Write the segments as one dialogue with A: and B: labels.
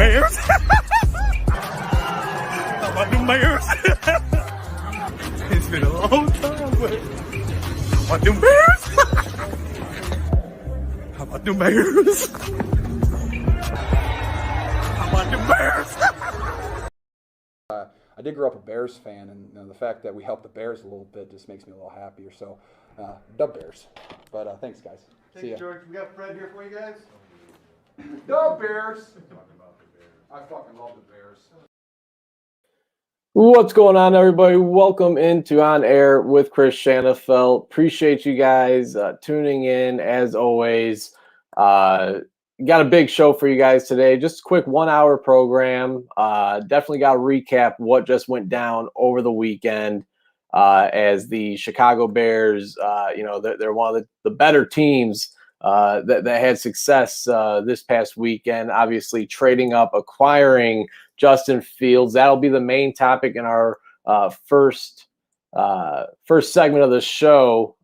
A: Bears? How about them Bears? It's been a long time, but how about them Bears? How about them Bears? How about them Bears?
B: I did grow up a Bears fan, and the fact that we helped the Bears a little bit just makes me a little happier. So, dub Bears. But thanks, guys.
C: Thank you, George. We got Fred here for you guys.
B: Dub Bears. I fucking love the Bears.
D: What's going on, everybody? Welcome into On Air with Chris Shanafelt. Appreciate you guys tuning in, as always. Got a big show for you guys today. Just a quick 1 hour program. Definitely got to recap what just went down over the weekend as the Chicago Bears, they're one of the better teams that had success this past weekend. Obviously, trading up, acquiring Justin Fields. That'll be the main topic in our first segment of the show.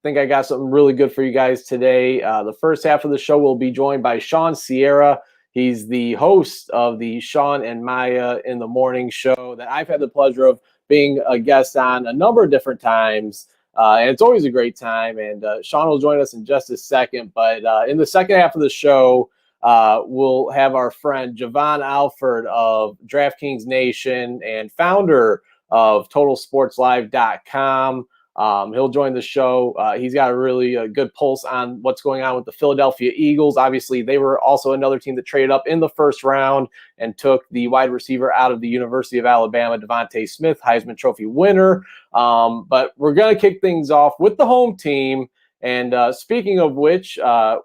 D: Think I got something really good for you guys today. The first half of the show will be joined by Shawn Sierra. He's the host of the Shawn and Maya in the Morning show that I've had the pleasure of being a guest on a number of different times. And it's always a great time. And Shawn will join us in just a second. But in the second half of the show, we'll have our friend Javon Alford of DrafKings Nation and founder of TotalSportsLive.com. He'll join the show. He's got a really good pulse on what's going on with the Philadelphia Eagles. Obviously, they were also another team that traded up in the first round and took the wide receiver out of the University of Alabama, Devontae Smith, Heisman Trophy winner. But we're going to kick things off with the home team. And speaking of which,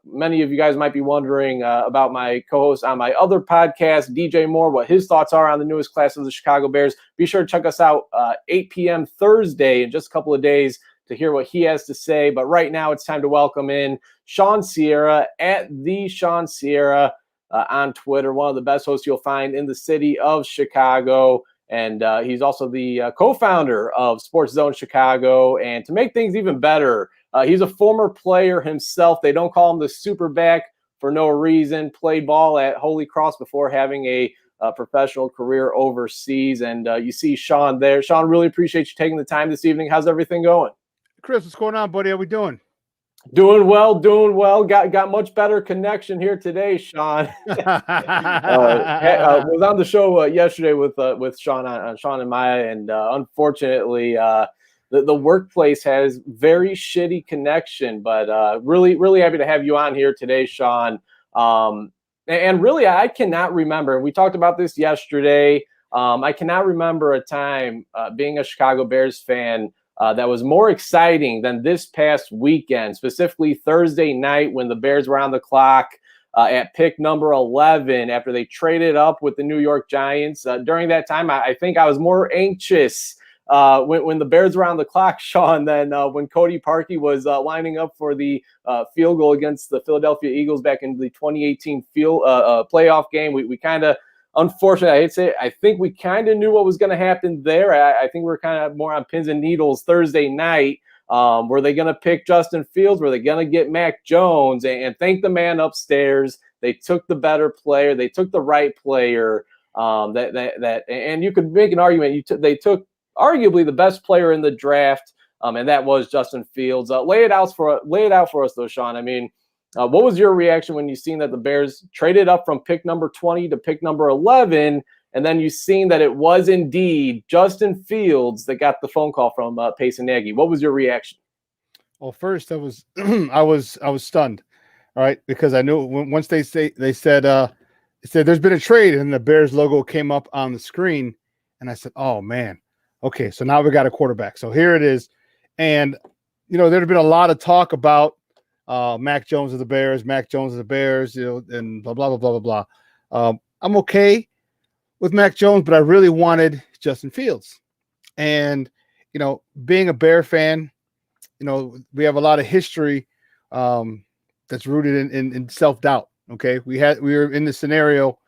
D: many of you guys might be wondering about my co-host on my other podcast, DJ Moore, what his thoughts are on the newest class of the Chicago Bears. Be sure to check us out 8 p.m. Thursday in just a couple of days to hear what he has to say. But right now it's time to welcome in Shawn Sierra at the Shawn Sierra on Twitter, one of the best hosts you'll find in the city of Chicago. And he's also the co-founder of Sports Zone Chicago. And to make things even better, he's a former player himself. They don't call him the Superback for no reason. Played ball at Holy Cross before having a professional career overseas. And you see Shawn there. Shawn, really appreciate you taking the time this evening. How's everything going?
C: Chris, what's going on, buddy? How we doing?
D: Doing well. Got much better connection here today, Shawn. Was on the show yesterday with Shawn on Shawn and Maya, and unfortunately, the workplace has very shitty connection. But really happy to have you on here today, Shawn. And really, I cannot remember. We talked about this yesterday. I cannot remember a time being a Chicago Bears fan that was more exciting than this past weekend, specifically Thursday night when the Bears were on the clock at pick number 11 after they traded up with the New York Giants. During that time, I think I was more anxious when the Bears were on the clock, Shawn, than when Cody Parkey was lining up for the field goal against the Philadelphia Eagles back in the 2018 playoff game. We kind of, unfortunately, I hate to say it, I think we kind of knew what was going to happen there. I think we're kind of more on pins and needles Thursday night. Were they going to pick Justin Fields? Were they going to get Mac Jones? And thank the man upstairs. They took the better player. They took the right player. And you could make an argument. They took arguably the best player in the draft, and that was Justin Fields. Lay it out for us, though, Shawn. I mean, what was your reaction when you seen that the Bears traded up from pick number 20 to pick number 11, and then you seen that it was indeed Justin Fields that got the phone call from Pace and Nagy? What was your reaction?
C: Well, first I was I was stunned, all right, because I knew once they said there's been a trade and the Bears logo came up on the screen, and I said, oh man, okay, so now we got a quarterback. So here it is, and there'd been a lot of talk about Mac Jones of the Bears, and blah, blah, blah, blah, blah, blah. I'm okay with Mac Jones, but I really wanted Justin Fields. And, being a Bear fan, we have a lot of history that's rooted in self-doubt. Okay. We were in this scenario,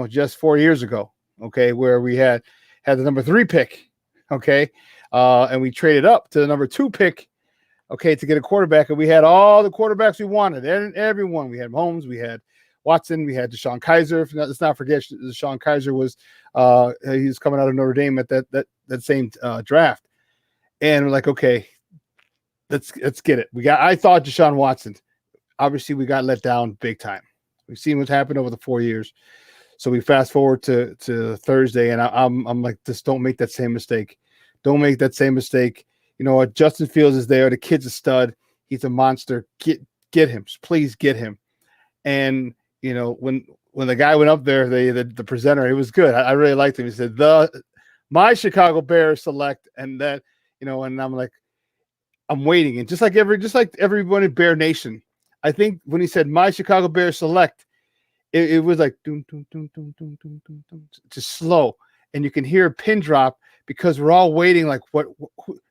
C: just 4 years ago. Okay. Where we had the number 3 pick. Okay. And we traded up to the number 2 pick. Okay, to get a quarterback, and we had all the quarterbacks we wanted, and everyone. We had Mahomes, we had Watson. We had Deshaun Kaiser. Let's not forget Deshaun Kaiser was he was coming out of Notre Dame at that same draft. And we're like, okay, let's get it. I thought Deshaun Watson. Obviously, we got let down big time. We've seen what's happened over the 4 years. So we fast forward to Thursday, and I'm like, just don't make that same mistake. Don't make that same mistake. You know what? Justin Fields is there. The kid's a stud. He's a monster. Get him. Please get him. And you know, when the guy went up there, the presenter, it was good. I really liked him. He said, my Chicago Bears select, and that, you know, and I'm like, I'm waiting. And just like everyone in Bear Nation, I think when he said my Chicago Bears select, it was like doom, doom, doom, doom, doom, doom, doom, doom, just slow. And you can hear a pin drop because we're all waiting like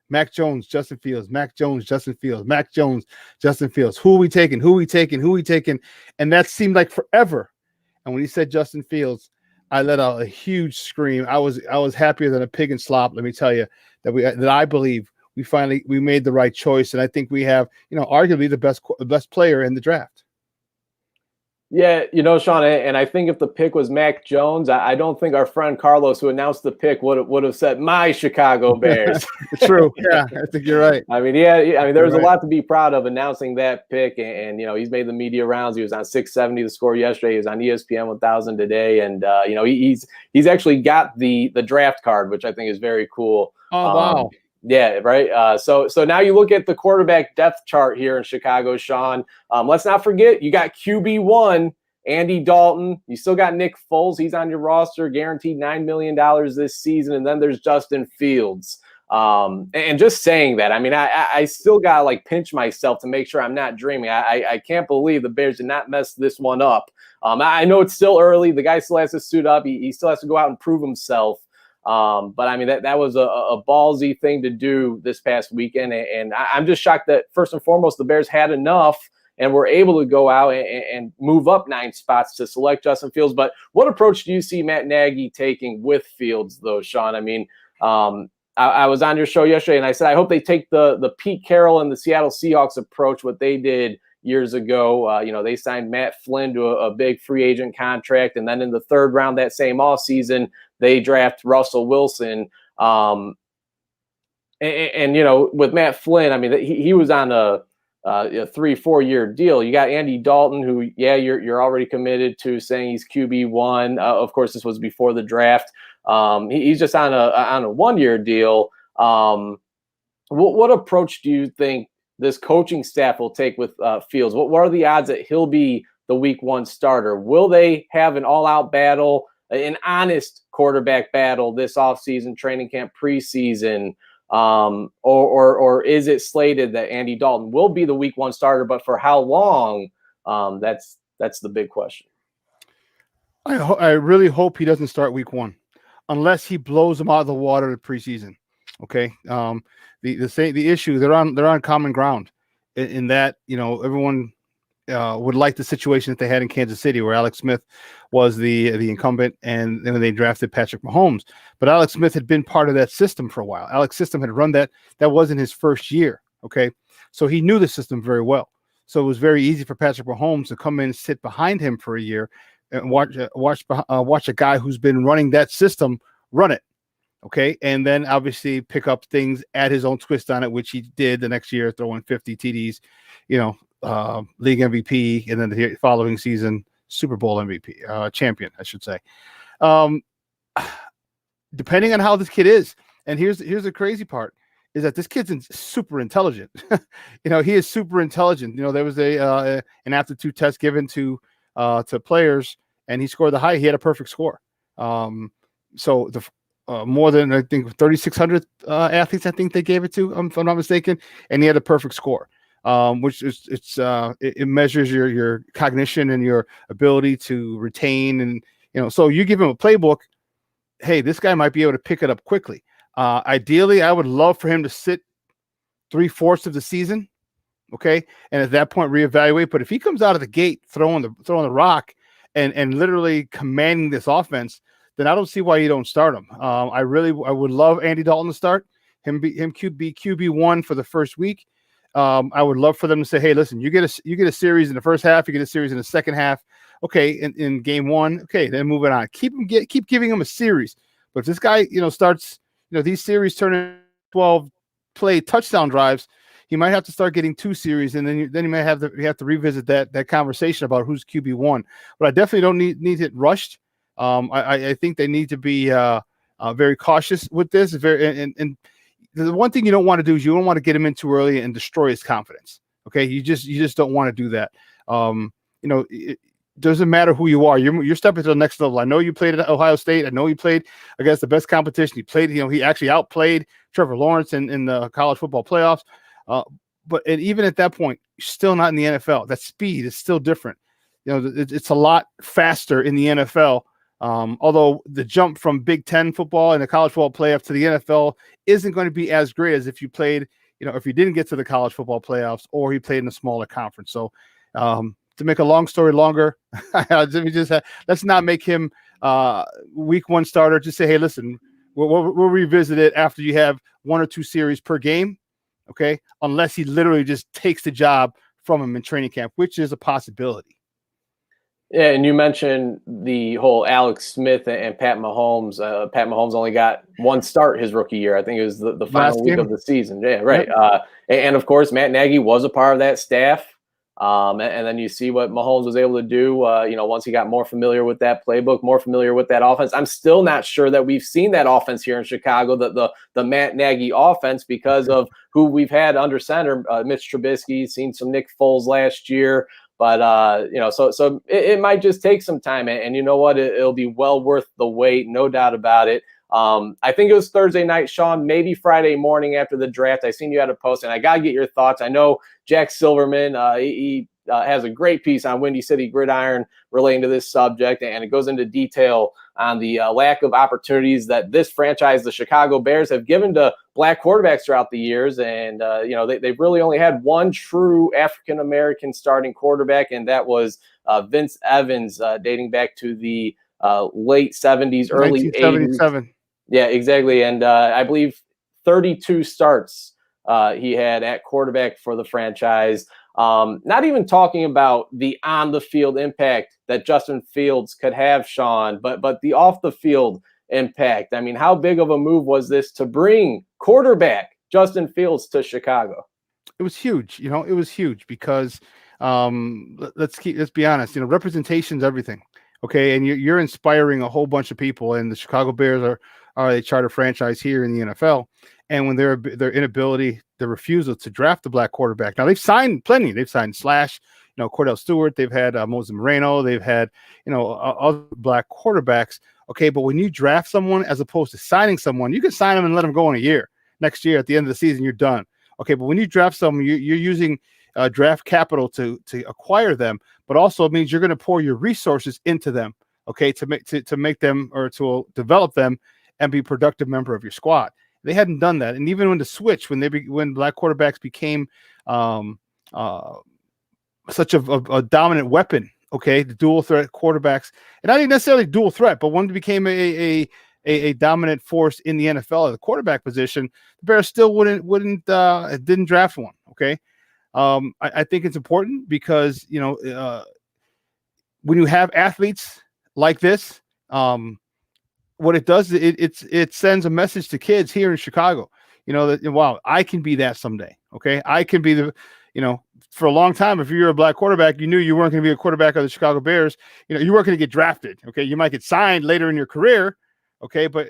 C: Mac Jones, Justin Fields, Mac Jones, Justin Fields, Mac Jones, Justin Fields. Who are we taking? Who are we taking? Who are we taking? And that seemed like forever. And when he said Justin Fields, I let out a huge scream. I was happier than a pig in slop. Let me tell you that I believe we made the right choice. And I think we have, you know, arguably the best player in the draft.
D: Yeah, you know, Shawn, and I think if the pick was Mac Jones, I don't think our friend Carlos, who announced the pick, would have said my Chicago Bears.
C: True. Yeah, I think you're right.
D: I mean, there was a lot to be proud of announcing that pick, and you know, he's made the media rounds. He was on 670 The Score yesterday. He was on ESPN 1000 today, and you know, he's actually got the draft card, which I think is very cool.
C: Oh wow.
D: Yeah, right. So now you look at the quarterback depth chart here in Chicago, Shawn. Let's not forget you got QB1, Andy Dalton. You still got Nick Foles. He's on your roster, guaranteed $9 million this season. And then there's Justin Fields. And just saying that, I mean, I still got to like pinch myself to make sure I'm not dreaming. I can't believe the Bears did not mess this one up. I know it's still early. The guy still has to suit up. He still has to go out and prove himself. But I mean, that was a ballsy thing to do this past weekend. And I'm just shocked that first and foremost, the Bears had enough and were able to go out and move up 9 spots to select Justin Fields. But what approach do you see Matt Nagy taking with Fields, though, Shawn? I mean, I was on your show yesterday and I said, I hope they take the Pete Carroll and the Seattle Seahawks approach, what they did years ago. You know, they signed Matt Flynn to a big free agent contract. And then in the 3rd round that same offseason, they draft Russell Wilson. And you know, with Matt Flynn, I mean, he was on a 3-4 year deal. You got Andy Dalton, who, yeah, you're already committed to saying he's QB1. Of course, this was before the draft. He's just on a 1-year deal. What approach do you think this coaching staff will take with Fields? What are the odds that he'll be the week 1 starter? Will they have an all-out battle, an honest quarterback battle this offseason, training camp, preseason? Or is it slated that Andy Dalton will be the week 1 starter, but for how long? That's the big question.
C: I really hope he doesn't start week 1 unless he blows them out of the water the preseason. Okay. The issue, they're on common ground in that, you know, everyone would like the situation that they had in Kansas City where Alex Smith was the incumbent and then they drafted Patrick Mahomes. But Alex Smith had been part of that system for a while. Alex system had run that. That wasn't his first year. Okay. So he knew the system very well. So it was very easy for Patrick Mahomes to come in and sit behind him for a year and watch a guy who's been running that system run it. Okay. And then obviously pick up things, add his own twist on it, which he did the next year, throwing 50 TDs, you know, league MVP, and then the following season, Super Bowl MVP, champion, I should say. Depending on how this kid is. And here's the crazy part is that this kid's super intelligent. You know, he is super intelligent. You know, there was an aptitude test given to players and he scored the high. He had a perfect score. So the more than, I think, 3,600 athletes, I think they gave it to, if I'm not mistaken, and he had a perfect score, which is it measures your cognition and your ability to retain, and you know, so you give him a playbook. Hey, this guy might be able to pick it up quickly. Ideally, I would love for him to sit 3/4 of the season, okay, and at that point reevaluate. But if he comes out of the gate throwing the rock and literally commanding this offense, then I don't see why you don't start him. I would love Andy Dalton to start him. Be QB1 for the first week, I would love for them to say, hey, listen, you get a series in the first half, you get a series in the second half. Okay, in game one, okay, then moving on. Keep giving him a series. But if this guy, starts, these series turn into 12 play touchdown drives, he might have to start getting 2 series, and then you might have to revisit that conversation about who's QB1. But I definitely don't need it rushed. I think they need to be very cautious with this. And the one thing you don't want to do is you don't want to get him in too early and destroy his confidence. Okay, you just don't want to do that. It doesn't matter who you are. You're stepping to the next level. I know you played at Ohio State. I know you played against the best competition. He actually outplayed Trevor Lawrence in the college football playoffs. But even at that point, you're still not in the NFL. That speed is still different. It's a lot faster in the NFL. Although the jump from Big Ten football and the college football playoff to the NFL isn't going to be as great as if you played, if you didn't get to the college football playoffs or you played in a smaller conference. So to make a long story longer, let's not make him week 1 starter. Just say, hey, listen, we'll revisit it after you have 1 or 2 series per game. Okay, unless he literally just takes the job from him in training camp, which is a possibility.
D: Yeah, and you mentioned the whole Alex Smith and Pat Mahomes. Pat Mahomes only got 1 start his rookie year. I think it was the final week of the season. Yeah, right. Yep. And of course, Matt Nagy was a part of that staff. And then you see what Mahomes was able to do, once he got more familiar with that playbook, more familiar with that offense. I'm still not sure that we've seen that offense here in Chicago, the Matt Nagy offense, because of who we've had under center. Mitch Trubisky, seen some Nick Foles last year. But, so it might just take some time. And you know what? It'll be well worth the wait, no doubt about it. I think it was Thursday night, Shawn, maybe Friday morning after the draft. I seen you had a post, and I got to get your thoughts. I know Jack Silverman, he has a great piece on Windy City Gridiron relating to this subject, and it goes into detail on the lack of opportunities that this franchise, the Chicago Bears, have given to black quarterbacks throughout the years. And, they've really only had 1 true African-American starting quarterback, and that was Vince Evans, dating back to the late 70s, early 80s. Yeah, exactly. And I believe 32 starts he had at quarterback for the franchise. Not even talking about the on-the-field impact that Justin Fields could have, Shawn, but the off-the-field impact. I mean, how big of a move was this to bring quarterback Justin Fields to Chicago?
C: It was huge. It was huge because let's be honest. Representation is everything. Okay, and you're inspiring a whole bunch of people, and the Chicago Bears are a charter franchise here in the NFL. And when their inability, their refusal to draft the black quarterback. Now they've signed plenty. They've signed Slash, Cordell Stewart. They've had Moses Moreno. They've had other black quarterbacks. Okay, but when you draft someone as opposed to signing someone, you can sign them and let them go in a year. Next year at the end of the season, you're done. Okay, but when you draft someone, you're using draft capital to acquire them, but also it means you're going to pour your resources into them, okay, to make them or to develop them and be a productive member of your squad. They hadn't done that, and even when the switch, when black quarterbacks became such a dominant weapon, okay, the dual threat quarterbacks, and not even necessarily dual threat, but when it became a dominant force in the NFL at the quarterback position, the Bears still didn't draft one, okay. I think it's important because when you have athletes like this, what it does it sends a message to kids here in Chicago, that wow, I can be that someday. Okay, I can be for a long time, if you're a black quarterback, you knew you weren't going to be a quarterback of the Chicago Bears. You weren't going to get drafted. Okay, you might get signed later in your career. Okay, but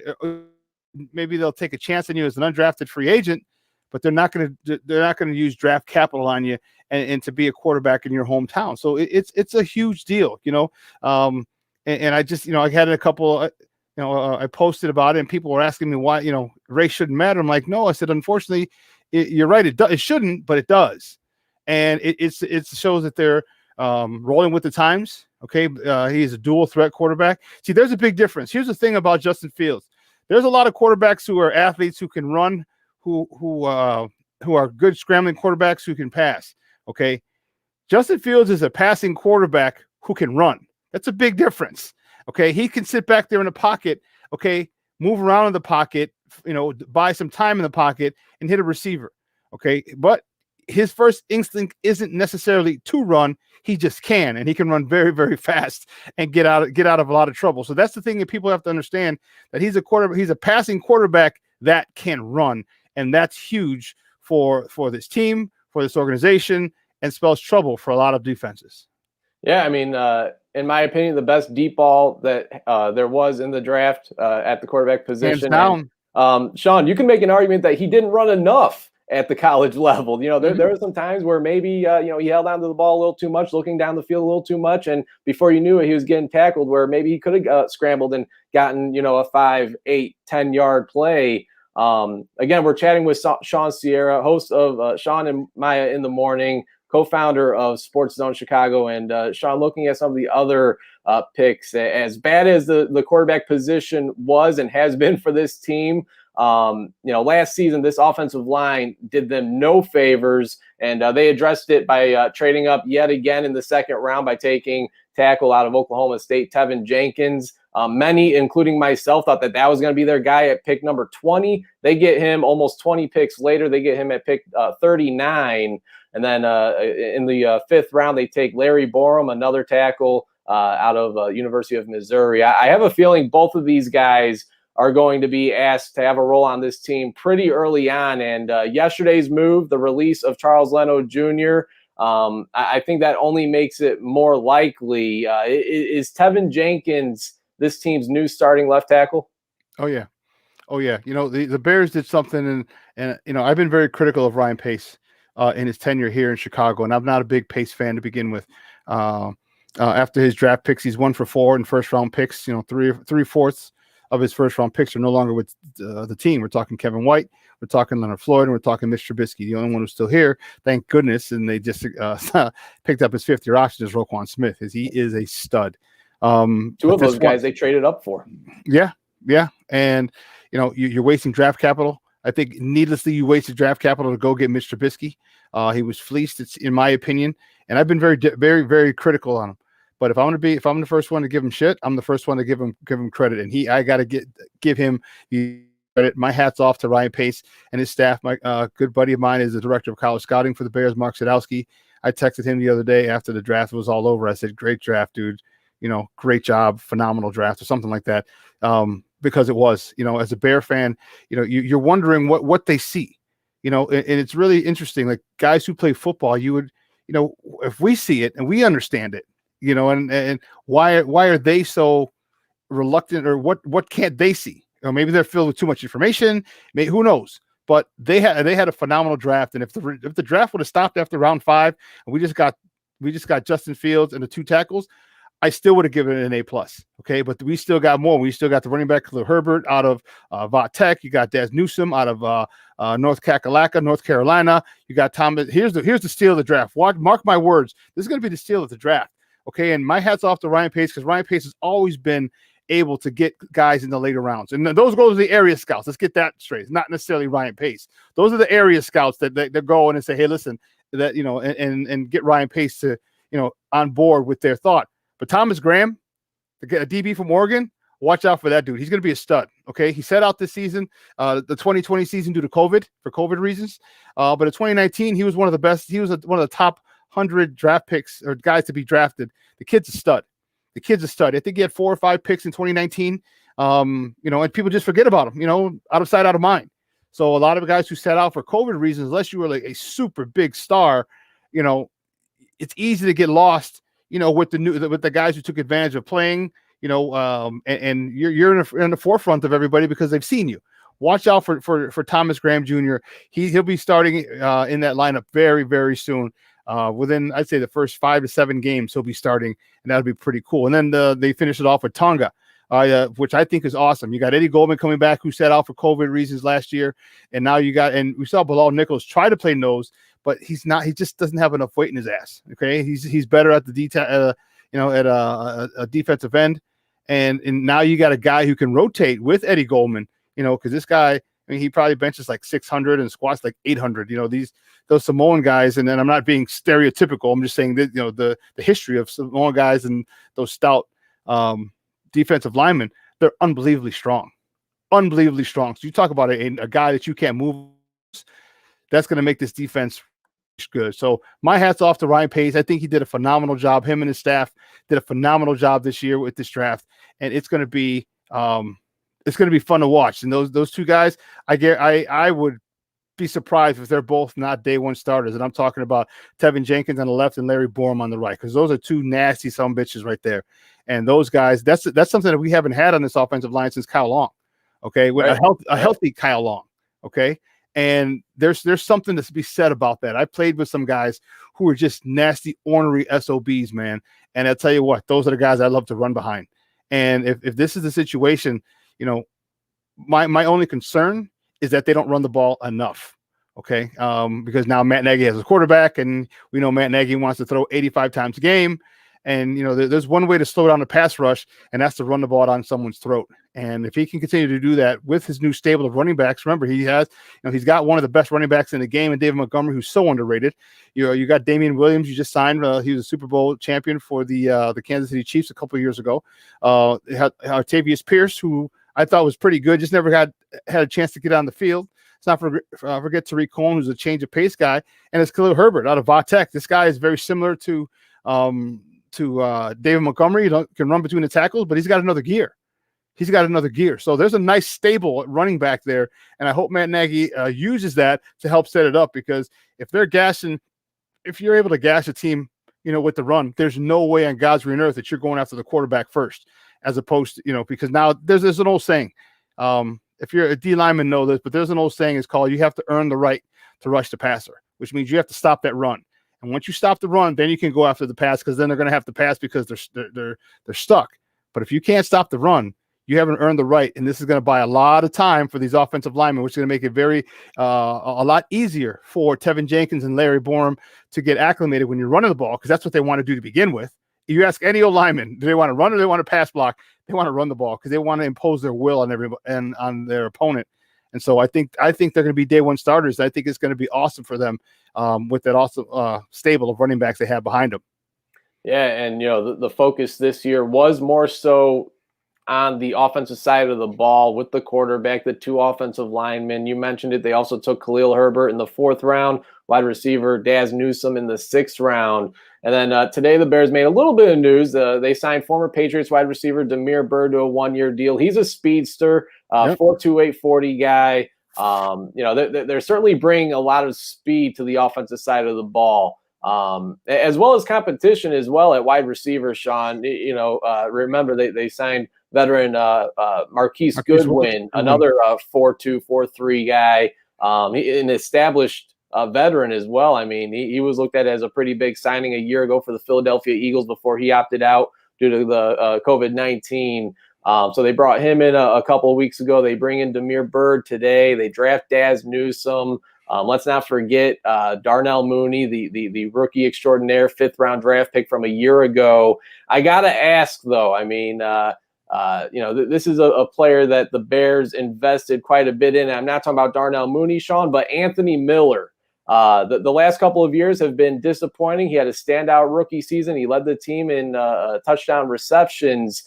C: maybe they'll take a chance on you as an undrafted free agent. But they're not going to use draft capital on you and to be a quarterback in your hometown. So it's a huge deal, and I just, I had a couple, I posted about it and people were asking me why, race shouldn't matter. I'm like, no, I said, unfortunately, you're right. It shouldn't, but it does. And it shows that they're rolling with the times. Okay. He's a dual threat quarterback. See, there's a big difference. Here's the thing about Justin Fields. There's a lot of quarterbacks who are athletes who can run, who are good scrambling quarterbacks who can pass. Okay. Justin Fields is a passing quarterback who can run. That's a big difference. Okay. He can sit back there in the pocket. Okay. Move around in the pocket, buy some time in the pocket and hit a receiver. Okay. But his first instinct isn't necessarily to run. He just can, and he can run very, very fast and get out of a lot of trouble. So that's the thing that people have to understand, that he's a passing quarterback that can run, and that's huge for this team, for this organization, and spells trouble for a lot of defenses.
D: Yeah, I mean, in my opinion, the best deep ball that there was in the draft at the quarterback position.
C: Hands down.
D: And, Shawn, you can make an argument that he didn't run enough at the college level. There were some times where maybe he held onto the ball a little too much, looking down the field a little too much, and before you knew it, he was getting tackled where maybe he could have scrambled and gotten a 5, 8, 10-yard play. Again, we're chatting with Shawn Sierra, host of Shawn and Maya in the Morning, co-founder of Sports Zone Chicago. And Shawn, looking at some of the other picks, as bad as the quarterback position was and has been for this team, last season, this offensive line did them no favors, and they addressed it by trading up yet again in the second round by taking tackle out of Oklahoma State, Tevin Jenkins. Many, including myself, thought that was going to be their guy at pick number 20. They get him almost 20 picks later. They get him at pick 39. And then in the fifth round, they take Larry Borum, another tackle out of University of Missouri. I have a feeling both of these guys are going to be asked to have a role on this team pretty early on. And yesterday's move, the release of Charles Leno Jr., I think that only makes it more likely. Is Tevin Jenkins this team's new starting left tackle?
C: Oh yeah. The Bears did something, and I've been very critical of Ryan Pace in his tenure here in Chicago, and I'm not a big Pace fan to begin with. After his draft picks, he's 1 for 4 in first round picks. 3/4 of his first round picks are no longer with the team. We're talking Kevin White, we're talking Leonard Floyd, and we're talking Mitch Trubisky. The only one who's still here, thank goodness, and they just picked up his 5th-year option, is Roquan Smith, as he is a stud.
D: 2 of those guys they traded up for.
C: Yeah. And you're wasting draft capital. I think needlessly you wasted draft capital to go get Mitch Trubisky. He was fleeced, it's in my opinion, and I've been very, very, very critical on him. But if I'm the first one to give him shit, I'm the first one to give him credit, and I got to give him the credit. My hat's off to Ryan Pace and his staff. My good buddy of mine is the director of college scouting for the Bears, Mark Sadowski. I texted him the other day after the draft was all over. I said, "Great draft, dude. Great job, phenomenal draft," or something like that. Because it was, as a Bear fan, you're wondering what they see, and it's really interesting. Like guys who play football, you would, if we see it and we understand it, and why are they so reluctant, or what can't they see? Maybe they're filled with too much information. Maybe, who knows? But they had a phenomenal draft, and if the draft would have stopped after round 5 and we just got Justin Fields and the 2 tackles, I still would have given it an A+. Okay, but we still got more. We still got the running back Khalil Herbert out of Vaught Tech. You got Daz Newsome out of North Kakalaka, North Carolina. You got Thomas. Here's the steal of the draft. Mark my words. This is going to be the steal of the draft. Okay, and my hat's off to Ryan Pace, because Ryan Pace has always been able to get guys in the later rounds. And those go to the area scouts. Let's get that straight. It's not necessarily Ryan Pace. Those are the area scouts that go in and say, hey, listen, that and get Ryan Pace to on board with their thought. But Thomas Graham, a DB from Oregon, watch out for that dude. He's going to be a stud. Okay, he set out this season, the 2020 season, due to COVID reasons. But in 2019, he was one of the best. He was one of the top 100 draft picks or guys to be drafted. The kid's a stud. I think he had 4 or 5 picks in 2019. And people just forget about him. Out of sight, out of mind. So a lot of guys who set out for COVID reasons, unless you were like a super big star, it's easy to get lost. With the guys who took advantage of playing, and you're in the forefront of everybody because they've seen you. Watch out for Thomas Graham Jr. He'll be starting in that lineup very, very soon. Within, I'd say, the first 5 to 7 games, he'll be starting, and that'll be pretty cool. And then they finish it off with Tonga, which I think is awesome. You got Eddie Goldman coming back, who set out for COVID reasons last year, and now and we saw Bilal Nichols try to play nose, but he's not. He just doesn't have enough weight in his ass. Okay, he's better at the detail, at a defensive end, and now you got a guy who can rotate with Eddie Goldman. Because this guy, he probably benches like 600 and squats like 800. Those Samoan guys, and then I'm not being stereotypical. I'm just saying that the history of Samoan guys and those stout defensive linemen, they're unbelievably strong. So you talk about a guy that you can't move. That's going to make this defense good. So my hat's off to Ryan Pace. I think he did a phenomenal job. Him and his staff did a phenomenal job this year with this draft, and it's going to be fun to watch. And those two guys, I would be surprised if they're both not day one starters. And I'm talking about Tevin Jenkins on the left and Larry Borum on the right, because those are two nasty son bitches right there. And those guys, that's something that we haven't had on this offensive line since Kyle Long. Okay, with a healthy Kyle Long. Okay. And there's something to be said about that. I played with some guys who were just nasty, ornery SOBs, man. And I'll tell you what, those are the guys I love to run behind. And if this is the situation, my only concern is that they don't run the ball enough. Okay. Because now Matt Nagy has a quarterback, and we know Matt Nagy wants to throw 85 times a game. And, there's one way to slow down the pass rush, and that's to run the ball down someone's throat. And if he can continue to do that with his new stable of running backs, remember, he's got one of the best running backs in the game, and David Montgomery, who's so underrated. You got Damian Williams, you just signed. He was a Super Bowl champion for the Kansas City Chiefs a couple of years ago. Artavius Pierce, who I thought was pretty good, just never had a chance to get on the field. Let's not forget Tariq Cohen, who's a change of pace guy, and it's Khalil Herbert out of Vatech. This guy is very similar to David Montgomery. He can run between the tackles, but he's got another gear. So there's a nice stable at running back there, and I hope Matt Nagy uses that to help set it up, because if you're able to gash a team, with the run, there's no way on God's green earth that you're going after the quarterback first, as opposed to, because now there's an old saying. If you're a D lineman, know this, but there's an old saying, it's called, you have to earn the right to rush the passer, which means you have to stop that run. And once you stop the run, then you can go after the pass, because then they're going to have to pass because they're stuck. But if you can't stop the run, you haven't earned the right, and this is going to buy a lot of time for these offensive linemen, which is going to make it a lot easier for Tevin Jenkins and Larry Borum to get acclimated when you're running the ball, because that's what they want to do to begin with. You ask any old lineman, do they want to run or do they want to pass block? They want to run the ball, because they want to impose their will on everybody and on their opponent. And so I think they're going to be day one starters. I think it's going to be awesome for them with that awesome stable of running backs they have behind them.
D: Yeah, and the focus this year was more so on the offensive side of the ball with the quarterback, the two offensive linemen. You mentioned it. They also took Khalil Herbert in the 4th round, wide receiver Daz Newsome in the 6th round. And then today the Bears made a little bit of news. They signed former Patriots wide receiver Damiere Byrd to a 1-year deal. He's a speedster, 4.28 40 guy. They're certainly bringing a lot of speed to the offensive side of the ball, as well as competition as well at wide receiver. Shawn, remember they signed veteran Marquise Goodwin, another 4.2 4.3 guy, an established veteran as well. I mean, he was looked at as a pretty big signing a year ago for the Philadelphia Eagles before he opted out due to the COVID-19. So they brought him in a couple of weeks ago. They bring in Damiere Byrd today. They draft Daz Newsome. Let's not forget Darnell Mooney, the rookie extraordinaire, 5th round draft pick from a year ago. I got to ask, though, I mean, this is a player that the Bears invested quite a bit in. I'm not talking about Darnell Mooney, Shawn, but Anthony Miller. The last couple of years have been disappointing. He had a standout rookie season. He led the team in touchdown receptions.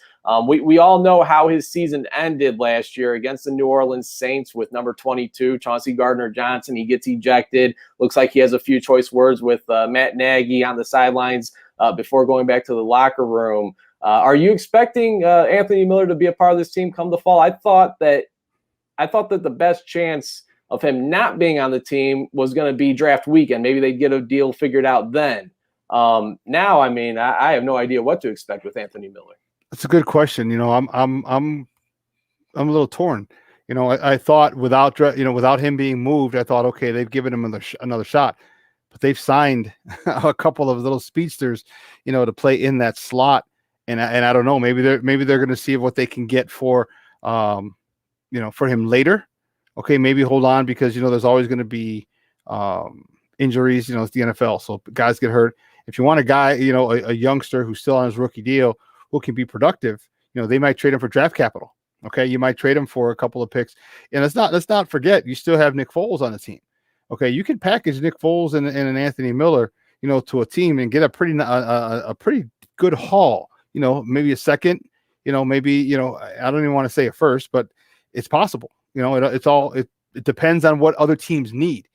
D: We all know how his season ended last year against the New Orleans Saints with number 22, Chauncey Gardner-Johnson. He gets ejected. Looks like he has a few choice words with Matt Nagy on the sidelines before going back to the locker room. Are you expecting Anthony Miller to be a part of this team come the fall? I thought that the best chance of him not being on the team was going to be draft weekend. Maybe they'd get a deal figured out then. Now, I mean, I have no idea what to expect with Anthony Miller.
C: That's a good question. I'm a little torn. I thought without him being moved, I thought, okay, they've given him another shot, but they've signed a couple of little speedsters, to play in that slot. And I don't know, maybe they're going to see what they can get for for him later. Okay, maybe hold on, because there's always going to be injuries. It's the NFL, so guys get hurt. If you want a guy, a youngster who's still on his rookie deal who can be productive, they might trade him for draft capital. Okay, you might trade him for a couple of picks. And let's not forget, you still have Nick Foles on the team. Okay, you can package Nick Foles and an Anthony Miller, to a team and get a pretty good haul. Maybe a second. Maybe I don't even want to say a first, but it's possible. It depends on what other teams need.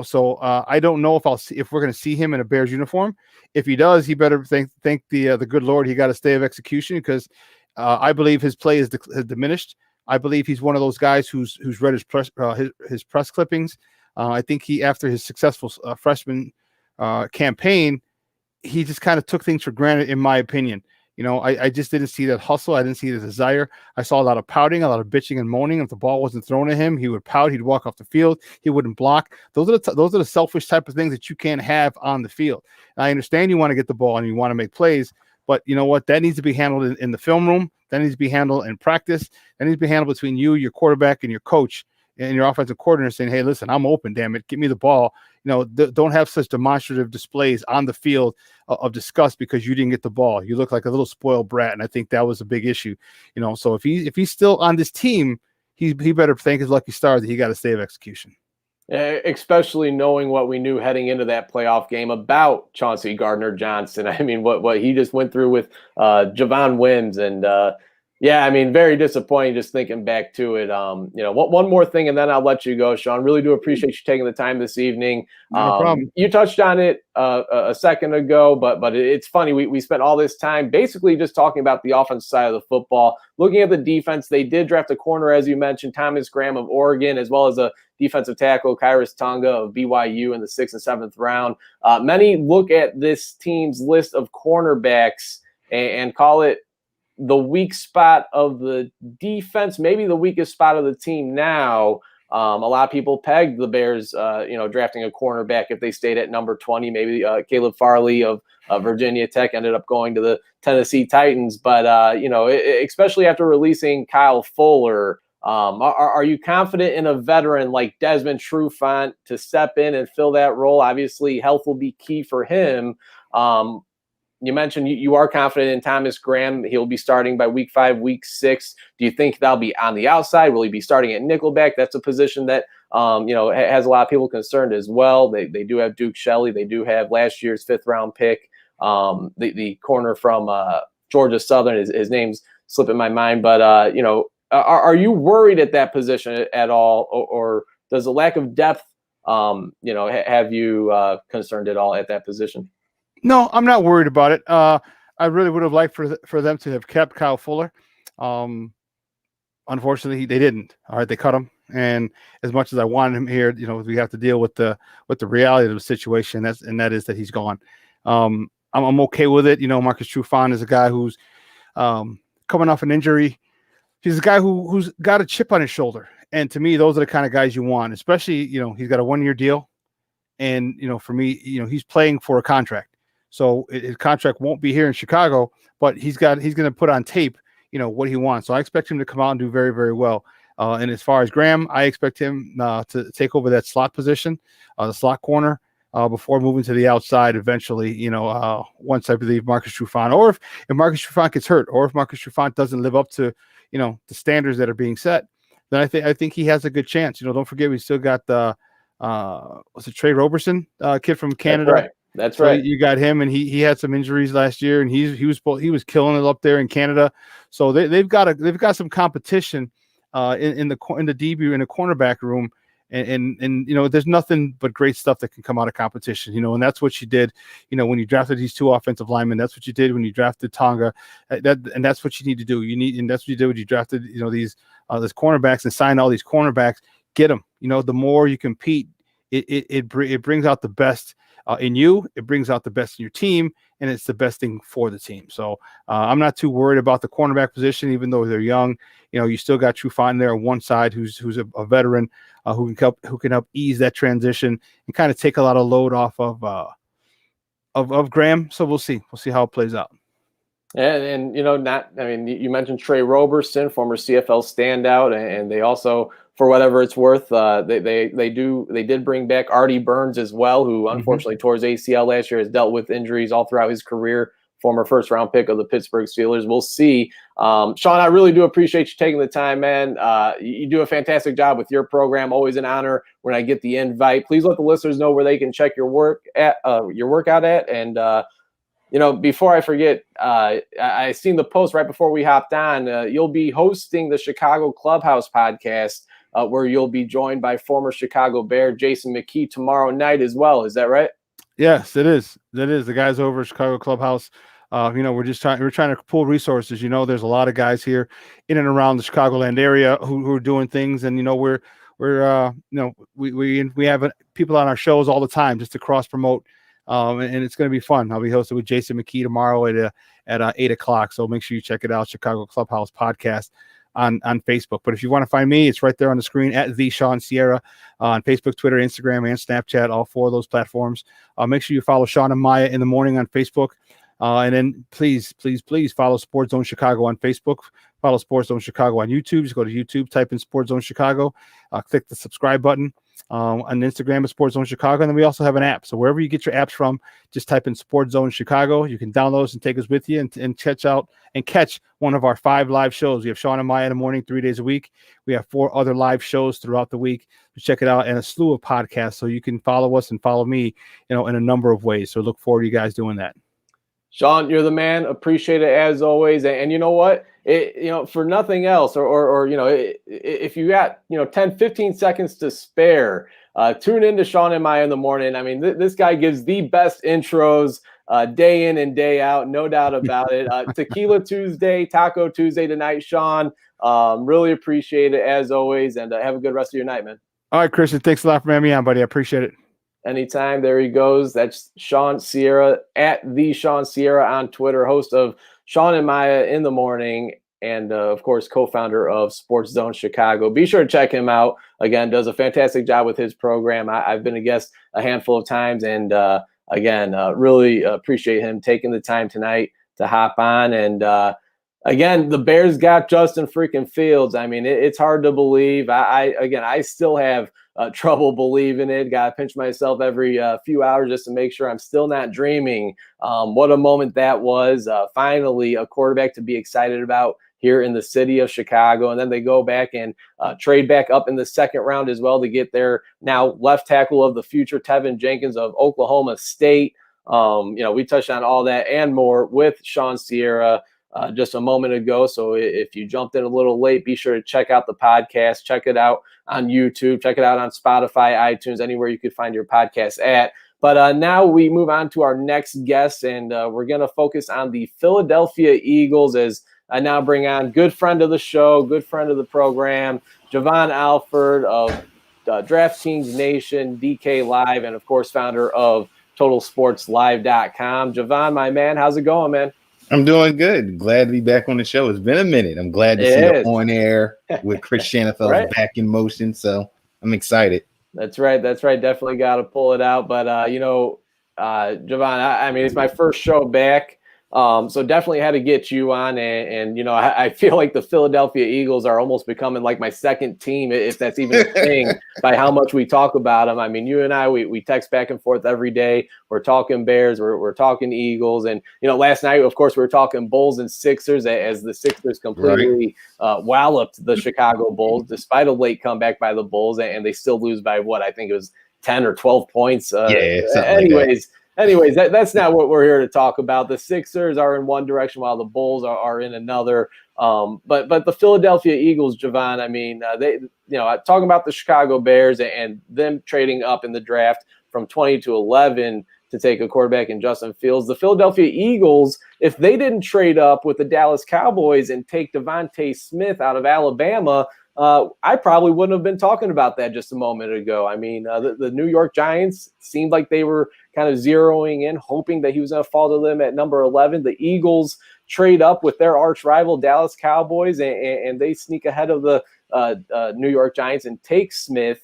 C: So I don't know if we're going to see him in a Bears uniform. If he does, he better thank the good Lord he got a stay of execution, because I believe his play has diminished. I believe he's one of those guys who's read his press clippings. I think after his successful freshman campaign, he just kind of took things for granted, in my opinion. I just didn't see that hustle. I didn't see the desire. I saw a lot of pouting, a lot of bitching and moaning. If the ball wasn't thrown at him, he would pout. He'd walk off the field. He wouldn't block. Those are the selfish type of things that you can't have on the field. And I understand you want to get the ball and you want to make plays, but you know what? That needs to be handled in the film room. That needs to be handled in practice. That needs to be handled between you, your quarterback, and your coach and your offensive coordinator, saying, "Hey, listen, I'm open. Damn it, give me the ball." Don't have such demonstrative displays on the field of disgust because you didn't get the ball. You look like a little spoiled brat, and I think that was a big issue. So if he's still on this team, he better thank his lucky stars that he got a stay of execution.
D: Especially knowing what we knew heading into that playoff game about Chauncey Gardner-Johnson. I mean, what he just went through with Javon Wims, and very disappointing just thinking back to it. One more thing, and then I'll let you go, Shawn. Really do appreciate you taking the time this evening.
C: No problem.
D: You touched on it a second ago, but it's funny. We spent all this time basically just talking about the offensive side of the football. Looking at the defense, they did draft a corner, as you mentioned, Thomas Graham of Oregon, as well as a defensive tackle, Kairos Tonga of BYU in the 6th and 7th round. Many look at this team's list of cornerbacks and call it the weak spot of the defense, maybe the weakest spot of the team now. A lot of people pegged the Bears, drafting a cornerback if they stayed at number 20. Maybe Caleb Farley of Virginia Tech ended up going to the Tennessee Titans. But, especially after releasing Kyle Fuller, are you confident in a veteran like Desmond Trufant to step in and fill that role? Obviously, health will be key for him. You mentioned you are confident in Thomas Graham. He'll be starting by week 5, week 6. Do you think that'll be on the outside? Will he be starting at nickelback? That's a position that, has a lot of people concerned as well. They do have Duke Shelley. They do have last year's 5th round pick. The corner from Georgia Southern, his name's slipping my mind. But, are you worried at that position at all? Or does the lack of depth, have you concerned at all at that position?
C: No, I'm not worried about it. I really would have liked for them to have kept Kyle Fuller. Unfortunately, they didn't. All right, they cut him, and as much as I wanted him here, we have to deal with the reality of the situation. That is that he's gone. I'm okay with it. Marcus Trufant is a guy who's coming off an injury. He's a guy who's got a chip on his shoulder, and to me, those are the kind of guys you want. Especially, he's got a 1-year deal, and for me, he's playing for a contract. So his contract won't be here in Chicago, but he's going to put on tape, what he wants. So I expect him to come out and do very, very well. And as far as Graham, I expect him to take over that slot position, the slot corner, before moving to the outside eventually, once I believe Marcus Trufant, or if Marcus Trufant gets hurt, or if Marcus Trufant doesn't live up to, the standards that are being set, then I think he has a good chance. Don't forget, we still got the, was it Trey Roberson, kid from Canada?
D: That's right.
C: You got him, and he had some injuries last year, and he was killing it up there in Canada. So they've got some competition in the DB in the cornerback room, and there's nothing but great stuff that can come out of competition. And that's what you did. When you drafted these 2 offensive linemen, that's what you did when you drafted Tonga. And that's what you need to do. And that's what you did when you drafted these cornerbacks and signed all these cornerbacks. Get them. The more you compete, it brings out the best in you, it brings out the best in your team, and it's the best thing for the team. So I'm not too worried about the cornerback position, even though they're young. You still got Trufant there on one side, who's a veteran, who can help ease that transition and kind of take a lot of load off of Graham. So we'll see how it plays out.
D: And you mentioned Trey Roberson, former CFL standout, and they also, for whatever it's worth, they did bring back Artie Burns as well, who unfortunately tore his ACL last year, has dealt with injuries all throughout his career. Former 1st-round pick of the Pittsburgh Steelers. We'll see. Shawn, I really do appreciate you taking the time, man. You do a fantastic job with your program. Always an honor when I get the invite. Please let the listeners know where they can check your workout at. And before I forget, I seen the post right before we hopped on. You'll be hosting the Chicago Clubhouse podcast where you'll be joined by former Chicago Bear Jason McKee tomorrow night as well. Is that right?
C: Yes, it is. That is. The guys over at Chicago Clubhouse. We're trying to pull resources. There's a lot of guys here in and around the Chicagoland area who are doing things, and we have people on our shows all the time just to cross promote, and it's going to be fun. I'll be hosted with Jason McKee tomorrow at 8:00. So make sure you check it out, Chicago Clubhouse Podcast on Facebook. But if you want to find me, it's right there on the screen at the Shawn Sierra on Facebook, Twitter, Instagram, and Snapchat, all 4 of those platforms. Make sure you follow Shawn and Maya in the morning on Facebook. And then please follow Sports Zone Chicago on Facebook. Follow Sports Zone Chicago on YouTube. Just go to YouTube, type in Sports Zone Chicago, click the subscribe button. On Instagram is Sports Zone Chicago. And then we also have an app. So wherever you get your apps from, just type in Sports Zone Chicago. You can download us and take us with you and catch one of our 5 live shows. We have Shawn and Maya in the morning 3 days a week. We have 4 other live shows throughout the week. So check it out, and a slew of podcasts. So you can follow us and follow me, in a number of ways. So look forward to you guys doing that.
D: Shawn, you're the man. Appreciate it as always. And you know what? For nothing else, or if you got 10, 15 seconds to spare, tune in to Shawn and Maya in the morning. I mean, this guy gives the best intros day in and day out, no doubt about it. Tequila Tuesday, Taco Tuesday tonight, Shawn. Really appreciate it as always, and have a good rest of your night, man.
C: All right, Christian. Thanks a lot for having me on, buddy. I appreciate it.
D: Anytime. There he goes. That's Shawn Sierra at the Shawn Sierra on Twitter, host of Shawn and Maya in the morning, and of course, co-founder of Sports Zone Chicago. Be sure to check him out. Again, does a fantastic job with his program. I've been a guest a handful of times, and really appreciate him taking the time tonight to hop on. And again, the Bears got Justin freaking Fields. I mean, it's hard to believe. I still have trouble believing it. Got to pinch myself every few hours just to make sure I'm still not dreaming. What a moment that was. Finally, a quarterback to be excited about here in the city of Chicago. And then they go back and trade back up in the second round as well to get their now left tackle of the future, Tevin Jenkins of Oklahoma State. We touched on all that and more with Shawn Sierra just a moment ago. So if you jumped in a little late, be sure to check out the podcast, check it out on YouTube, check it out on Spotify, iTunes, anywhere you could find your podcast at. But now we move on to our next guest, and we're going to focus on the Philadelphia Eagles as I now bring on good friend of the show, good friend of the program, Jovan Alford of DrafKings Nation, DK Live, and of course, founder of TotalSportsLive.com. Jovan, my man, how's it going, man?
E: I'm doing good. Glad to be back on the show. It's been a minute. I'm glad to see you on air with Chris Shanafeld right. Back in motion. So I'm excited.
D: That's right. Definitely got to pull it out. But, Jovan, I mean, it's my first show back. So definitely had to get you on. And I feel like the Philadelphia Eagles are almost becoming like my second team, if that's even a thing, by how much we talk about them. I mean, you and I, we text back and forth every day. We're talking Bears, we're talking Eagles. And, last night, of course, we were talking Bulls and Sixers as the Sixers completely walloped the Chicago Bulls, despite a late comeback by the Bulls. And they still lose by what? I think it was 10 or 12 points. Anyways, that's not what we're here to talk about. The Sixers are in one direction while the Bulls are in another. But the Philadelphia Eagles, Jovan, I mean, they talking about the Chicago Bears and them trading up in the draft from 20 to 11 to take a quarterback in Justin Fields. The Philadelphia Eagles, if they didn't trade up with the Dallas Cowboys and take Devontae Smith out of Alabama, I probably wouldn't have been talking about that just a moment ago. I mean, the New York Giants seemed like they were kind of zeroing in, hoping that he was going to fall to them at number 11. The Eagles trade up with their arch rival Dallas Cowboys, and they sneak ahead of the New York Giants and take Smith,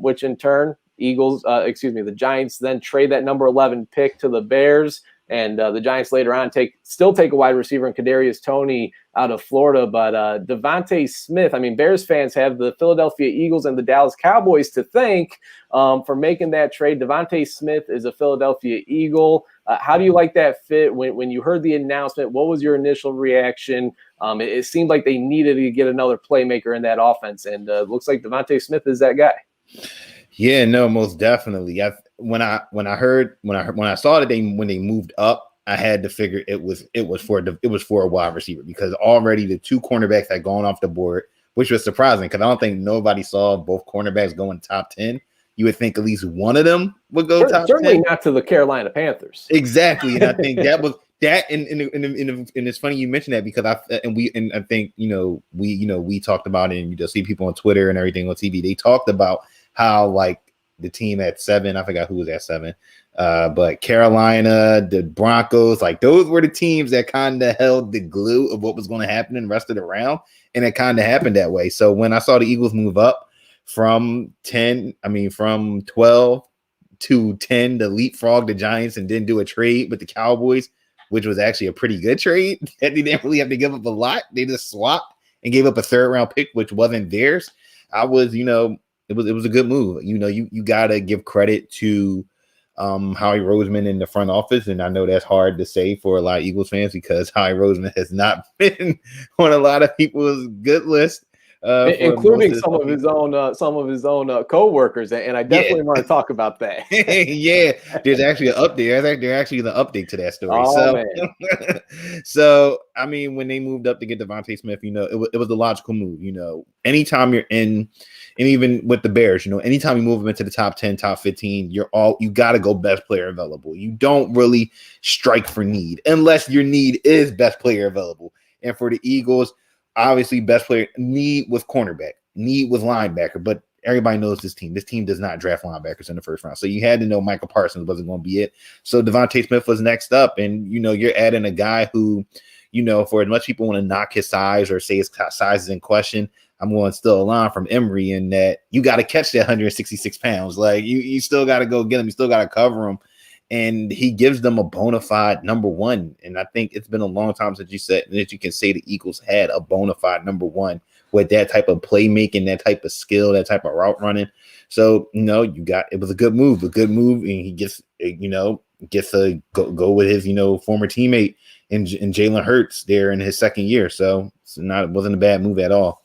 D: which in turn, the Giants then trade that number 11 pick to the Bears. And the Giants later on still take a wide receiver in Kadarius Toney out of Florida. But Devontae Smith, I mean, Bears fans have the Philadelphia Eagles and the Dallas Cowboys to thank for making that trade. Devontae Smith is a Philadelphia Eagle. How do you like that fit? When you heard the announcement, what was your initial reaction? It seemed like they needed to get another playmaker in that offense. And it looks like Devontae Smith is that guy.
E: Yeah, no, most definitely. When I saw that when they moved up, I had to figure it was for a wide receiver, because already the two cornerbacks had gone off the board which was surprising because I don't think nobody saw both cornerbacks going top 10. You would think at least one of them would go top 10.
D: Certainly not to the Carolina Panthers.
E: Exactly, and I think that was that. And it's funny you mentioned that because I think we talked about it, and you just see people on Twitter and everything on TV. They talked about how like the team at 7, I forgot who was at 7, but Carolina, the Broncos, like those were the teams that kind of held the glue of what was going to happen in the rest of the round, and it kind of happened that way. So when I saw the Eagles move up from 12 to 10 to leapfrog the Giants and then do a trade with the Cowboys, which was actually a pretty good trade that they didn't really have to give up a lot. They just swapped and gave up a 3rd round pick, which wasn't theirs. It was a good move. You gotta give credit to Howie Roseman in the front office, and I know that's hard to say for a lot of Eagles fans because Howie Roseman has not been on a lot of people's good list.
D: Including some of his own co-workers, and I definitely want to talk about that.
E: Yeah, there's actually an update. There's actually the update to that story.
D: Man.
E: So I mean, when they moved up to get Devontae Smith, it was the logical move. Anytime you're in, and even with the Bears, anytime you move them into the top 10, top 15, you got to go best player available. You don't really strike for need unless your need is best player available. And for the Eagles, obviously, best player need was cornerback, need was linebacker, but everybody knows this team. This team does not draft linebackers in the first round. So you had to know Michael Parsons wasn't going to be it. So Devontae Smith was next up. And, you're adding a guy who, for as much people want to knock his size or say his size is in question, I'm going to still a line from Emory in that you got to catch that 166 pounds. Like, you still got to go get him. You still got to cover him. And he gives them a bona fide number 1. And I think it's been a long time since you said that you can say the Eagles had a bona fide number 1 with that type of playmaking, that type of skill, that type of route running. So, it was a good move, and he gets to go with his, former teammate in Jalen Hurts there in his second year. So it wasn't a bad move at all.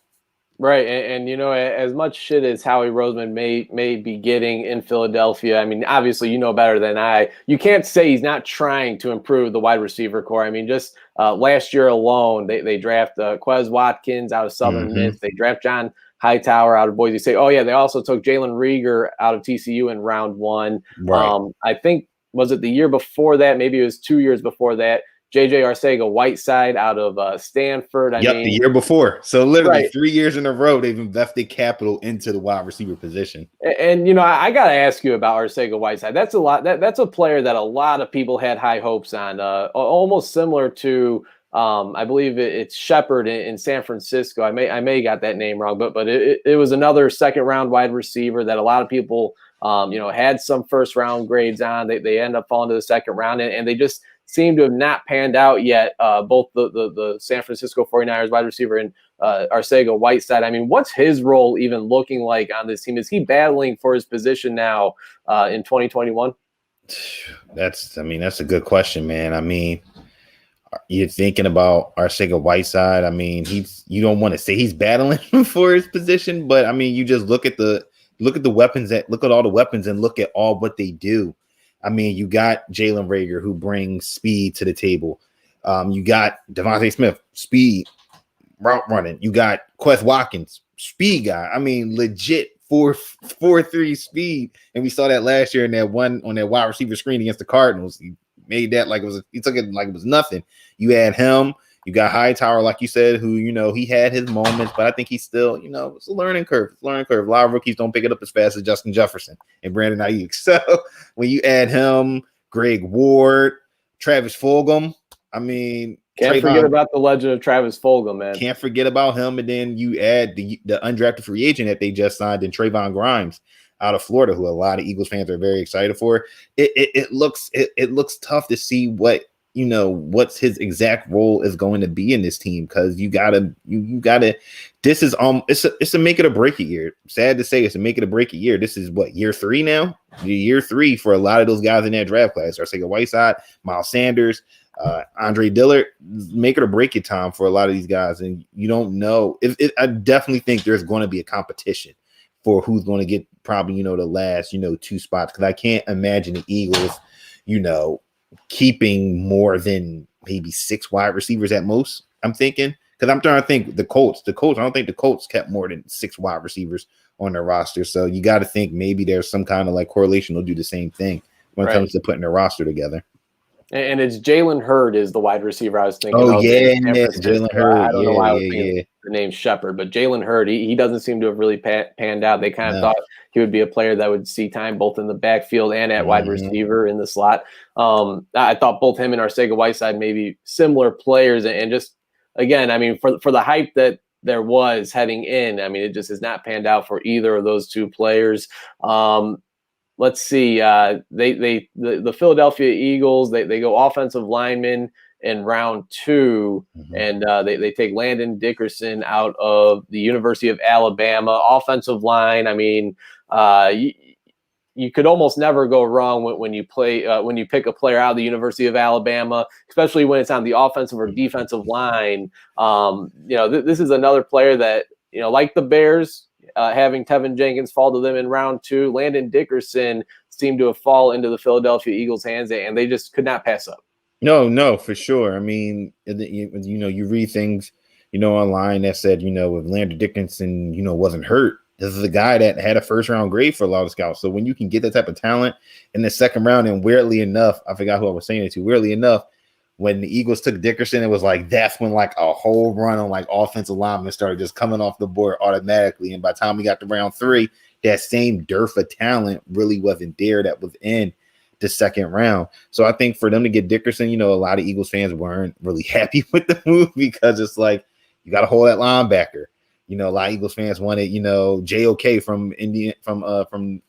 D: Right, and as much shit as Howie Roseman may be getting in Philadelphia, I mean, obviously better than I. You can't say he's not trying to improve the wide receiver core. I mean, just last year alone, they draft Quez Watkins out of Southern Miss. They draft John Hightower out of Boise State. Oh yeah, they also took Jalen Rieger out of TCU in round 1.
E: Right.
D: I think, was it the year before that? Maybe it was 2 years before that. JJ Arcega-Whiteside out of Stanford.
E: The year before. So literally 3 years in a row, they've invested capital into the wide receiver position.
D: And I got to ask you about Arcega-Whiteside. That's a lot. That's a player that a lot of people had high hopes on. Almost similar to, I believe it's Shepard in San Francisco. I may got that name wrong, but it was another 2nd round wide receiver that a lot of people had some 1st round grades on. They end up falling to the 2nd round, and they just seem to have not panned out yet, both the San Francisco 49ers wide receiver and Arcega-Whiteside. I mean, what's his role even looking like on this team? Is he battling for his position now in 2021?
E: That's a good question, man. I mean, you're thinking about Arcega-Whiteside. I mean, you don't want to say he's battling for his position, but I mean, you just look at the weapons look at all the weapons and look at all what they do. I mean, you got Jalen Rieger, who brings speed to the table. You got Devontae Smith, speed, route running. You got Quez Watkins, speed guy. I mean, legit 4.3 speed. And we saw that last year in that one on that wide receiver screen against the Cardinals. He made that he took it like it was nothing. You had him. You got Hightower, like you said, who, he had his moments, but I think he's still, it's a learning curve. A lot of rookies don't pick it up as fast as Justin Jefferson and Brandon Ayuk. So when you add him, Greg Ward, Travis Fulgham, I mean,
D: can't forget about the legend of Travis Fulgham, man.
E: Can't forget about him. And then you add the undrafted free agent that they just signed in Trayvon Grimes out of Florida, who a lot of Eagles fans are very excited for. It looks tough to see what's his exact role is going to be in this team, because you gotta this is it's a make it or break it year. Sad to say, it's a make it or break it year. This is what, year 3 now? Year 3 for a lot of those guys in that draft class. Arcega-Whiteside, Miles Sanders, Andre Dillard. Make it or break it time for a lot of these guys, and you don't know. I definitely think there's going to be a competition for who's going to get probably the last 2 spots, because I can't imagine the Eagles keeping more than maybe 6 wide receivers at most, I'm thinking, Because I'm trying to think the Colts. I don't think the Colts kept more than 6 wide receivers on their roster. So you got to think maybe there's some kind of like correlation. They'll do the same thing when it comes to putting their roster together.
D: And it's Jalen Hurd is the wide receiver I was thinking
E: of.
D: Oh,
E: yeah, Jalen Hurd.
D: I don't know why I was thinking the name Shepard, but Jalen Hurd, he doesn't seem to have really panned out. They kind of thought he would be a player that would see time both in the backfield and at wide receiver in the slot. I thought both him and Arcega-Whiteside maybe similar players, and just, again, I mean, for the hype that there was heading in, I mean, it just has not panned out for either of those two players. Let's see. The Philadelphia Eagles, they go offensive lineman in round 2, and they take Landon Dickerson out of the University of Alabama. Offensive line, I mean, you could almost never go wrong when you pick a player out of the University of Alabama, especially when it's on the offensive or defensive line. This is another player that, like the Bears, having Tevin Jenkins fall to them in round 2, Landon Dickerson seemed to have fallen into the Philadelphia Eagles' hands, and they just could not pass up.
E: No, for sure. I mean, you read things, online that said, if Landon Dickerson, wasn't hurt, this is a guy that had a first-round grade for a lot of scouts. So when you can get that type of talent in the second round, and weirdly enough, I forgot who I was saying it to, weirdly enough, when the Eagles took Dickerson, it was like that's when like a whole run on like offensive linemen started just coming off the board automatically. And by the time we got to round 3, that same dearth of talent really wasn't there that was in the second round. So I think for them to get Dickerson, a lot of Eagles fans weren't really happy with the move, because it's like you got to hold that linebacker. A lot of Eagles fans wanted, JOK from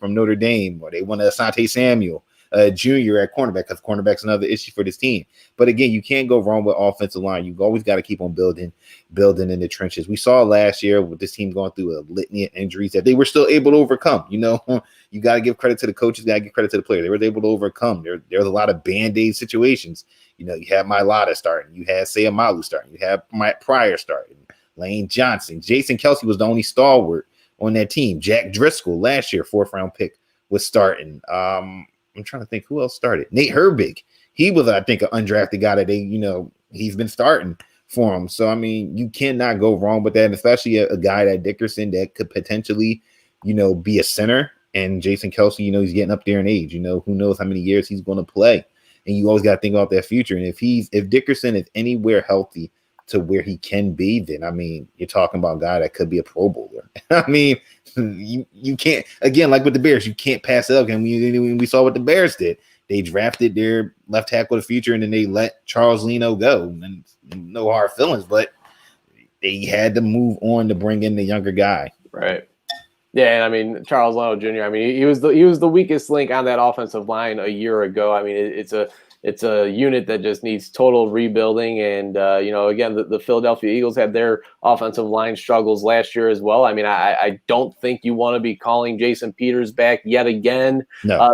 E: Notre Dame, or they wanted Asante Samuel Jr. at cornerback, because cornerback's another issue for this team. But again, you can't go wrong with offensive line. You've always got to keep on building in the trenches. We saw last year with this team going through a litany of injuries that they were still able to overcome. You got to give credit to the coaches, got to give credit to the players. They were able to overcome. There was a lot of band-aid situations. You had Mailata starting, you had Sayamalu starting, you had Mike Pryor starting, Lane Johnson, Jason Kelsey was the only stalwart on that team. Jack Driscoll last year, 4th-round pick, was starting. I'm trying to think who else started. Nate Herbig. He was, I think, an undrafted guy that he's been starting for him. So, I mean, you cannot go wrong with that, and especially a guy like Dickerson that could potentially, be a center. And Jason Kelsey, he's getting up there in age. Who knows how many years he's going to play. And you always got to think about that future. And if Dickerson is anywhere healthy to where he can be, then, I mean, you're talking about a guy that could be a Pro Bowler. I mean, you can't, again, like with the Bears, you can't pass it up. And we saw what the Bears did. They drafted their left tackle of the future, and then they let Charles Leno go. And no hard feelings, but they had to move on to bring in the younger guy.
D: Right. Yeah, and I mean, Charles Leno Jr., I mean, he was the weakest link on that offensive line a year ago. I mean, it's a unit that just needs total rebuilding. And, again, the Philadelphia Eagles had their offensive line struggles last year as well. I mean, I don't think you want to be calling Jason Peters back yet again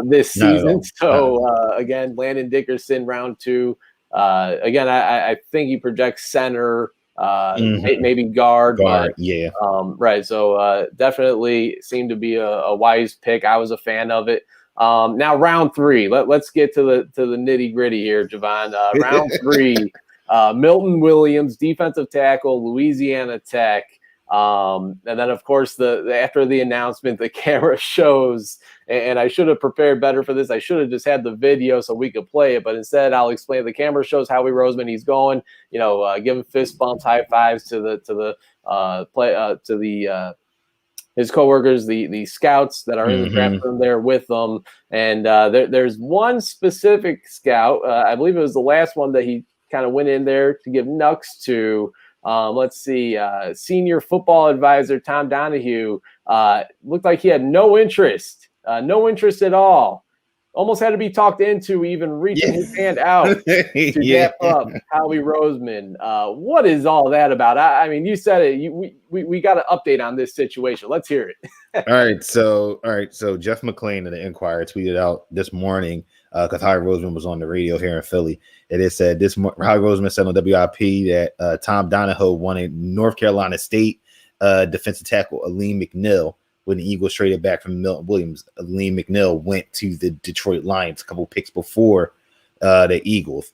D: this season. So, again, Landon Dickerson, round 2. Again, I think he projects center, maybe guard. But,
E: yeah.
D: Right. So definitely seemed to be a wise pick. I was a fan of it. Now round 3, let's get to the nitty gritty here, Javon. Round 3, Milton Williams, defensive tackle, Louisiana Tech. And then of course after the announcement, the camera shows, and I should have prepared better for this. I should have just had the video so we could play it, but instead I'll explain. The camera shows Howie Roseman. He's going, giving fist bumps, high fives to his coworkers, the scouts that are in the draft room there with them. And there's one specific scout, I believe it was the last one that he kind of went in there to give Nux to. Let's see, senior football advisor Tom Donahue looked like he had no interest at all. Almost had to be talked into even reaching his hand out to dap up Howie Roseman. What is all that about? I mean, you said it. We got an update on this situation. Let's hear it.
E: All right. So Jeff McClain of the Enquirer tweeted out this morning, because Howie Roseman was on the radio here in Philly, and it said Howie Roseman said on WIP that Tom Donahue wanted North Carolina State defensive tackle Aleem McNeil. When the Eagles traded back from Milton Williams, Aleem McNeil went to the Detroit Lions a couple picks before the Eagles.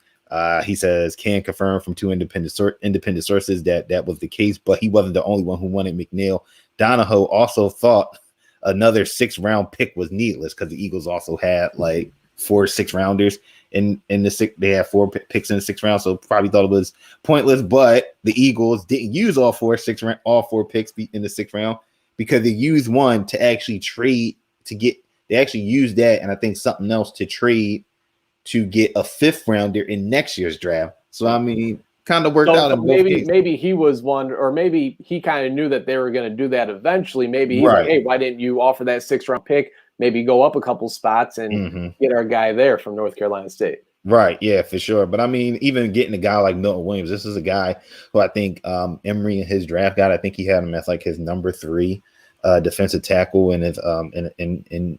E: He says can confirm from two independent sources that was the case, but he wasn't the only one who wanted McNeil. Donahoe also thought another 6th-round pick was needless because the Eagles also had like 4 6-rounders in the six. They had 4 picks in the 6th round, so probably thought it was pointless. But the Eagles didn't use all 4 picks in the 6th round because they used one to actually trade to get. They actually used that, and I think something else to trade to get a 5th rounder in next year's draft. So I mean, kind of worked out in both cases.
D: Maybe he was one, or maybe he kind of knew that they were going to do that eventually. Maybe he's like, hey, why didn't you offer that 6th-round pick? Maybe go up a couple spots and get our guy there from North Carolina State.
E: Right, yeah, for sure. But I mean, even getting a guy like Milton Williams, this is a guy who I think Emory in his draft guide, I think he had him as like his number 3 defensive tackle in his in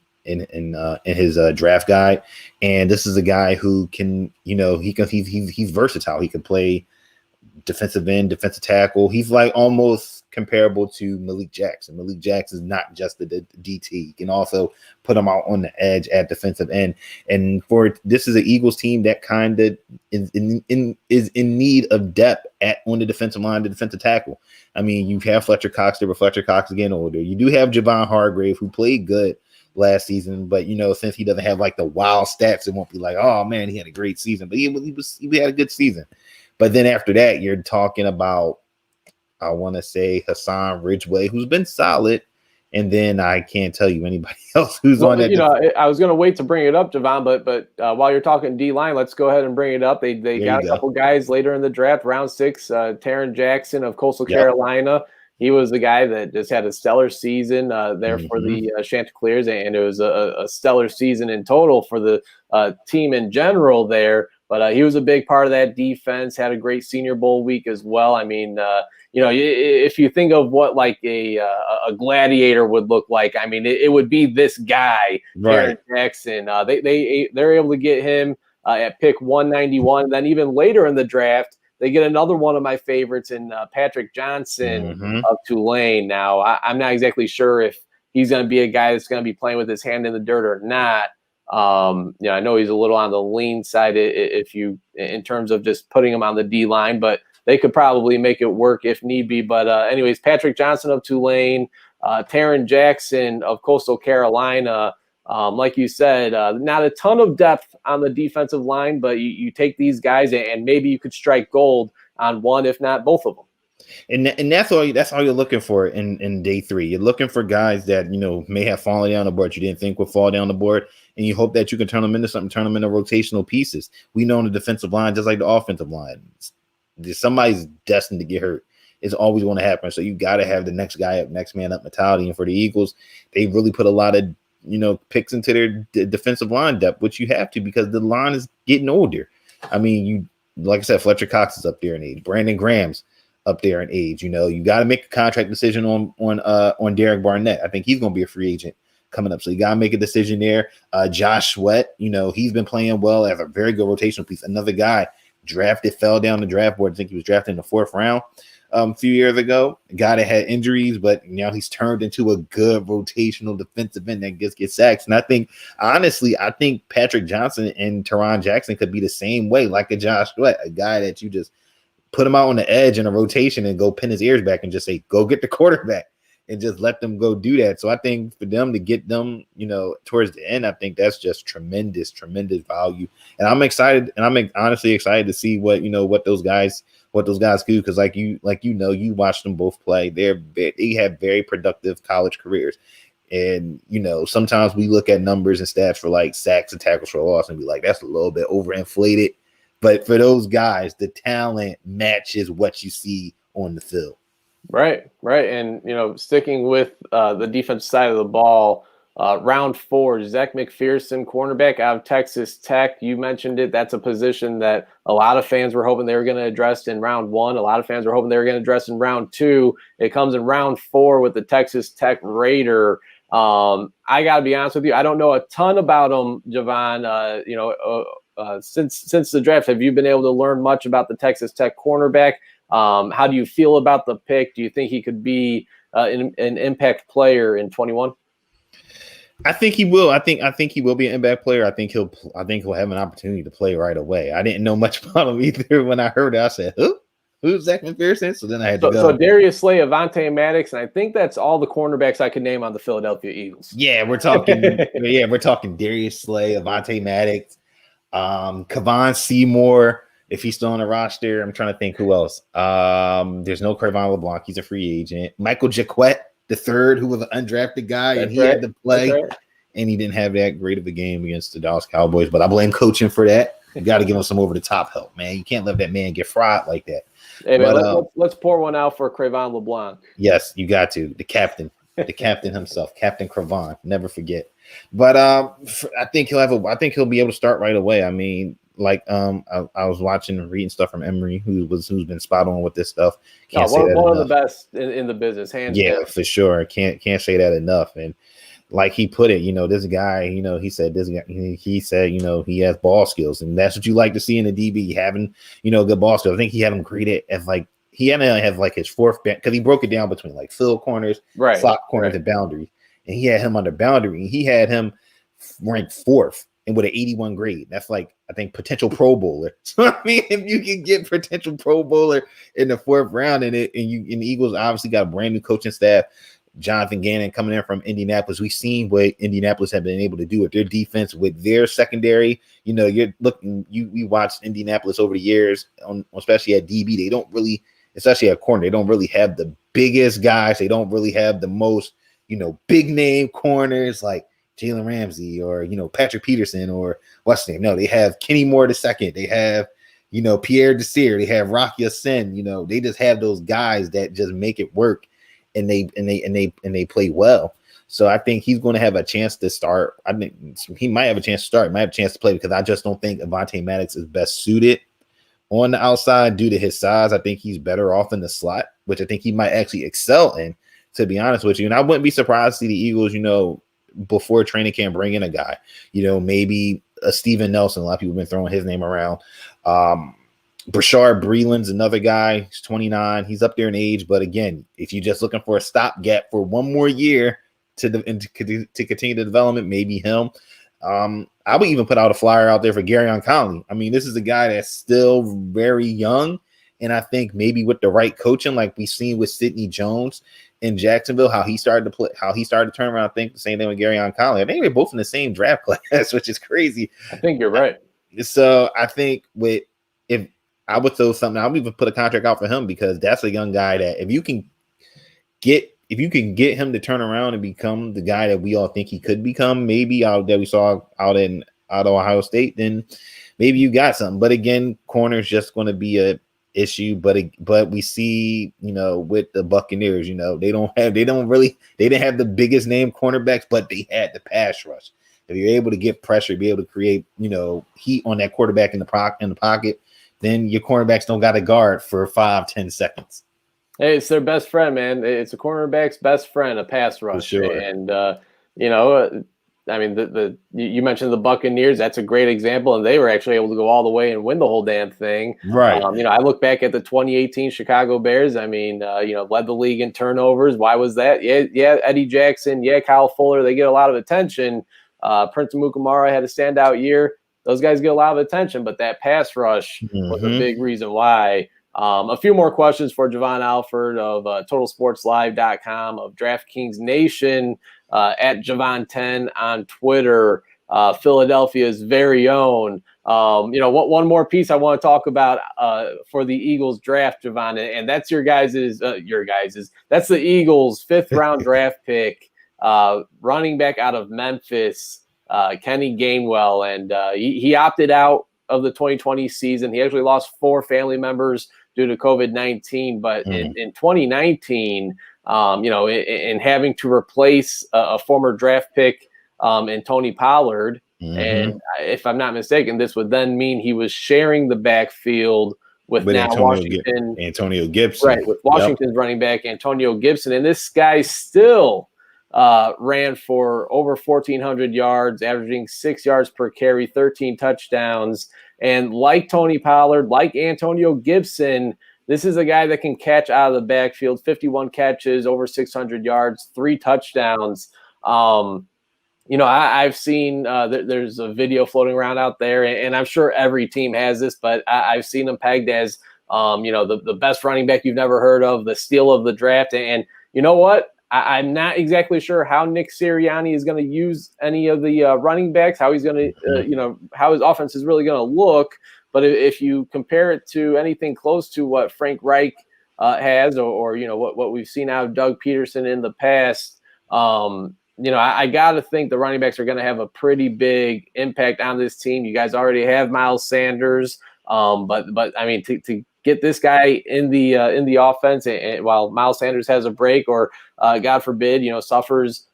E: his draft guide. And this is a guy who can, he's versatile. He can play defensive end, defensive tackle. He's like almost comparable to Malik Jackson. Malik Jackson is not just the DT. He can also put him out on the edge at defensive end. And this is an Eagles team that kind of is in need of depth on the defensive line, the defensive tackle. I mean, you have Fletcher Cox there, but Fletcher Cox is getting older. You do have Javon Hargrave, who played good last season, but since he doesn't have like the wild stats, it won't be like, oh man, he had a great season. But he had a good season. But then after that, you're talking about, I want to say Hassan Ridgeway, who's been solid, and then I can't tell you anybody else who's on that.
D: I was going to wait to bring it up, Javon, but while you're talking D-line, let's go ahead and bring it up. They got a couple guys later in the draft, round 6, Taryn Jackson of Coastal Carolina. He was the guy that just had a stellar season there for the Chanticleers, and it was a stellar season in total for the team in general there. But he was a big part of that defense, had a great Senior Bowl week as well. I mean, if you think of what like a gladiator would look like, I mean, it would be this guy, Taryn Jackson. They're able to get him at pick 191. And then even later in the draft, they get another one of my favorites in Patrick Johnson of Tulane. Now, I'm not exactly sure if he's going to be a guy that's going to be playing with his hand in the dirt or not. I know he's a little on the lean side in terms of just putting him on the D line, but they could probably make it work if need be. But anyways, Patrick Johnson of Tulane, Taryn Jackson of Coastal Carolina. Like you said, not a ton of depth on the defensive line, but you take these guys and maybe you could strike gold on one, if not both of them.
E: And that's all you're looking for in day 3. You're looking for guys that may have fallen down the board you didn't think would fall down the board, and you hope that you can turn them into something, turn them into rotational pieces. We know on the defensive line, just like the offensive line, somebody's destined to get hurt. It's always going to happen. So you got to have the next guy up, next man up mentality. And for the Eagles, they really put a lot of picks into their defensive line depth, which you have to because the line is getting older. I mean, like I said, Fletcher Cox is up there in age. Brandon Graham's up there in age. You got to make a contract decision on Derek Barnett. I think he's going to be a free agent coming up. So you got to make a decision there. Josh Sweat, he's been playing well as a very good rotational piece. Another guy fell down the draft board. I think he was drafted in the 4th round a few years ago. A guy that had injuries, but now he's turned into a good rotational defensive end that gets sacks. And I think, honestly, Patrick Johnson and Taryn Jackson could be the same way, like a Josh Sweat, a guy that you just put him out on the edge in a rotation and go pin his ears back and just say, go get the quarterback and just let them go do that. So I think for them to get them, towards the end, I think that's just tremendous, tremendous value. And I'm excited, and I'm honestly excited to see what those guys do. Because you watch them both play. They have very productive college careers. And, sometimes we look at numbers and stats for like sacks and tackles for loss and be like, that's a little bit overinflated. But for those guys, the talent matches what you see on the field.
D: Right. And, sticking with the defense side of the ball, round 4, Zach McPherson, cornerback out of Texas Tech. You mentioned it. That's a position that a lot of fans were hoping they were going to address in round 1. A lot of fans were hoping they were going to address in round 2. It comes in round 4 with the Texas Tech Raider. I got to be honest with you. I don't know a ton about him, Javon. Since the draft, have you been able to learn much about the Texas Tech cornerback? How do you feel about the pick? Do you think he could be an impact player in 21?
E: I think he will. I think he will be an impact player. I think he'll have an opportunity to play right away. I didn't know much about him either. When I heard it, I said, "Who? Who's Zach McPherson?" So then I had to go.
D: So Darius Slay, Avonte Maddox, and I think that's all the cornerbacks I could name on the Philadelphia Eagles.
E: Yeah, we're talking. We're talking Darius Slay, Avonte Maddox, Kavon Seymour. If he's still on the roster, I'm trying to think who else. There's no Crevon LeBlanc. He's a free agent. Michael Jaquette the third, who was an undrafted guy, and he had to play, and he didn't have that great of a game against the Dallas Cowboys. But I blame coaching for that. You got to give him some over the top help, man. You can't let that man get fried like that.
D: Hey, man, let's pour one out for Crevon LeBlanc.
E: Yes, you got to. The captain himself, Captain Crevon. Never forget. But I think he'll be able to start right away. I mean, like I was watching and reading stuff from Emery, who's been spot on with this stuff. Can't say that
D: one
E: enough.
D: of the best in the business, hands down.
E: For sure. Can't say that enough. And like he put it, this guy, he said he has ball skills, and that's what you like to see in a DB, having good ball skills. I think he had him graded as like he had to have like his fourth because he broke it down between like fill corners, slot corners, and boundaries, and he had him under boundary, and he had him ranked fourth and with an 81 grade. That's like, I think, potential Pro Bowler. So I mean, if you can get potential Pro Bowler in the fourth round, and the Eagles obviously got a brand new coaching staff, Jonathan Gannon coming in from Indianapolis. We've seen what Indianapolis have been able to do with their defense, with their secondary. We watched Indianapolis over the years, especially at DB. They don't really, especially at corner, they don't really have the biggest guys. They don't really have the most, big name corners like Jalen Ramsey or, Patrick Peterson or what's his name. No, they have Kenny Moore II. They have, Pierre Desir. They have Rocky Sin. They just have those guys that just make it work. And they play well. So I think he's going to have a chance to start. I think he might have a chance to start, might have a chance to play, because I just don't think Avonte Maddox is best suited on the outside due to his size. I think he's better off in the slot, which I think he might actually excel in, to be honest with you. And I wouldn't be surprised to see the Eagles, before training camp bring in a guy, maybe a Steven Nelson. A lot of people have been throwing his name around. Brashard Breeland's another guy. He's 29. He's up there in age, but again, if you're just looking for a stopgap for one more year to continue the development, maybe him. I would even put out a flyer out there for Garyon Conley. I mean, this is a guy that's still very young, and I think maybe with the right coaching, like we've seen with Sidney Jones in Jacksonville, how he started to turn around. I think the same thing with Garyon Conley. I think they're both in the same draft class, which is crazy.
D: I think you're right.
E: So I think if I would throw something, I would even put a contract out for him, because that's a young guy that if you can get him to turn around and become the guy that we all think he could become, maybe that we saw out of Ohio State, then maybe you got something. But again, corner's just going to be a issue. But we see, with the Buccaneers, they didn't have the biggest name cornerbacks, but they had the pass rush. If you're able to get pressure, be able to create, heat on that quarterback in the pocket, then your cornerbacks don't got to guard for 5-10 seconds.
D: Hey, it's their best friend, man. It's a cornerback's best friend, a pass rush.
E: For sure.
D: And, I mean, you mentioned the Buccaneers. That's a great example, and they were actually able to go all the way and win the whole damn thing.
E: Right.
D: I look back at the 2018 Chicago Bears. I mean, led the league in turnovers. Why was that? Yeah, Eddie Jackson. Yeah, Kyle Fuller. They get a lot of attention. Prince Amukamara had a standout year. Those guys get a lot of attention, but that pass rush was a big reason why. A few more questions for Javon Alford of TotalSportsLive.com, of DrafKings Nation, at Javon10 on Twitter, Philadelphia's very own. One more piece I want to talk about for the Eagles draft, Javon, and that's that's the Eagles' 5th round draft pick, running back out of Memphis, Kenny Gainwell, and he opted out of the 2020 season. He actually lost 4 family members due to COVID-19, but in 2019, in having to replace a former draft pick in Tony Pollard, and if I'm not mistaken, this would then mean he was sharing the backfield with now
E: Antonio Gibson,
D: right? With Washington's running back Antonio Gibson, and this guy still ran for over 1,400 yards, averaging 6 yards per carry, 13 touchdowns. And like Tony Pollard, like Antonio Gibson, this is a guy that can catch out of the backfield, 51 catches, over 600 yards, 3 touchdowns. I've seen there's a video floating around out there, and I'm sure every team has this, but I've seen them pegged as, the best running back you've never heard of, the steal of the draft. And you know what? I'm not exactly sure how Nick Sirianni is going to use any of the running backs, how he's going to, how his offense is really going to look. But if you compare it to anything close to what Frank Reich has, or what we've seen out of Doug Peterson in the past, I got to think the running backs are going to have a pretty big impact on this team. You guys already have Miles Sanders, but I mean, to get this guy in the offense, and while Miles Sanders has a break, or God forbid, suffers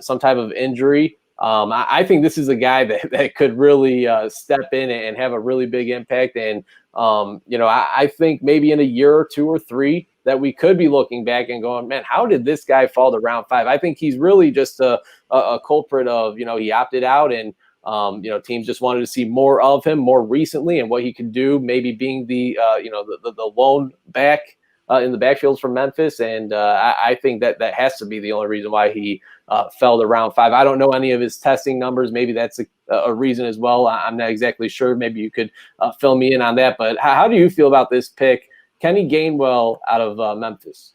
D: some type of injury, I think this is a guy that could really step in and have a really big impact. And I think maybe in a year or 2 or 3 that we could be looking back and going, man, how did this guy fall to round 5? I think he's really just a culprit of, he opted out, and teams just wanted to see more of him more recently and what he could do, maybe being the lone back in the backfields for Memphis. And I think that has to be the only reason why he fell to round 5. I don't know any of his testing numbers. Maybe that's a reason as well. I'm not exactly sure. Maybe you could fill me in on that. But how do you feel about this pick, Kenny Gainwell out of Memphis?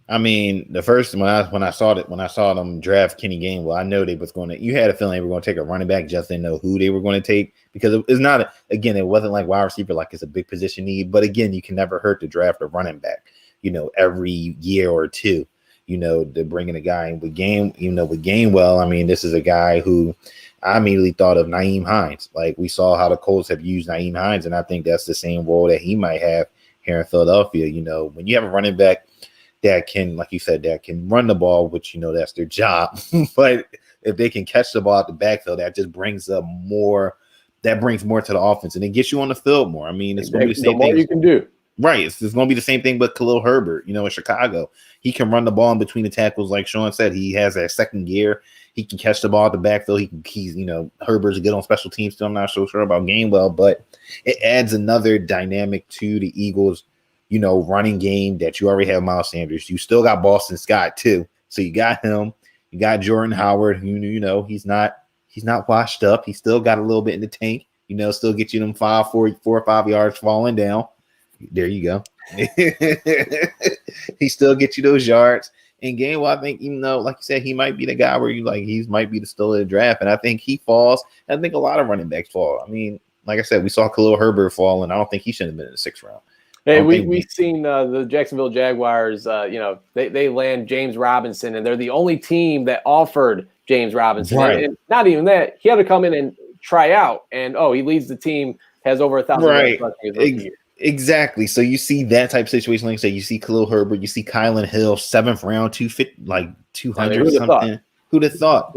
E: I mean, the first when I saw them draft Kenny Gainwell, I know they was going to. You had a feeling they were going to take a running back, just didn't know who they were going to take, because it's not. Again, it wasn't like wide receiver, like it's a big position need. But again, you can never hurt to draft a running back, every year or two. To bring in a guy. And with Gainwell, I mean, this is a guy who I immediately thought of Nyheim Hines. Like, we saw how the Colts have used Nyheim Hines, and I think that's the same role that he might have here in Philadelphia. When you have a running back that can, like you said, that can run the ball, which, that's their job. But if they can catch the ball at the backfield, that just brings more to the offense, and it gets you on the field more. I mean, it's going to be the same thing.
D: You can do.
E: Right. It's going to be the same thing with Khalil Herbert, in Chicago. He can run the ball in between the tackles. Like Shawn said, he has that second gear. He can catch the ball at the backfield. He's Herbert's good on special teams. Still, I'm not so sure about Gainwell, but it adds another dynamic to the Eagles, running game, that you already have Miles Sanders. You still got Boston Scott too. So you got him. You got Jordan Howard, who, he's not washed up. He still got a little bit in the tank, still get you them 4 or 5 yards falling down. There you go. He still gets you those yards. And Gainwell, I think, even though, like you said, he might be the guy where he might be the steal of the draft. And I think he falls. And I think a lot of running backs fall. I mean, like I said, we saw Khalil Herbert fall, and I don't think he should have been in the 6th round.
D: Hey, we've seen the Jacksonville Jaguars, they land James Robinson, and they're the only team that offered James Robinson.
E: Right.
D: And not even that, he had to come in and try out. And, he leads the team, has over 1,000
E: right.
D: yards.
E: Exactly. So you see that type of situation. Like I say, you see Khalil Herbert, you see Kylan Hill, 7th round, 200 something. Who'd have thought?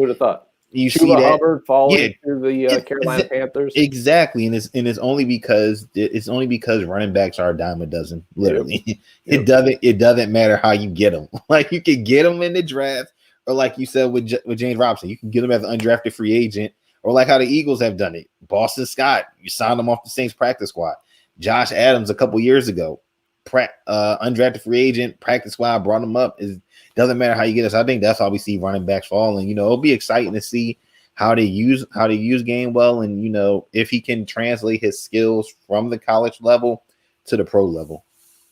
E: You see that
D: Hubbard falling to the Carolina Panthers.
E: Exactly, and it's only because running backs are a dime a dozen. Literally, It doesn't matter how you get them. Like, you can get them in the draft, or like you said with James Robinson, you can get them as an undrafted free agent, or like how the Eagles have done it. Boston Scott, you signed him off the Saints practice squad. Josh Adams a couple years ago, undrafted free agent, practice squad, brought him up. Doesn't matter how you get us. I think that's how we see running backs falling. It'll be exciting to see how they use Gainwell, and if he can translate his skills from the college level to the pro level.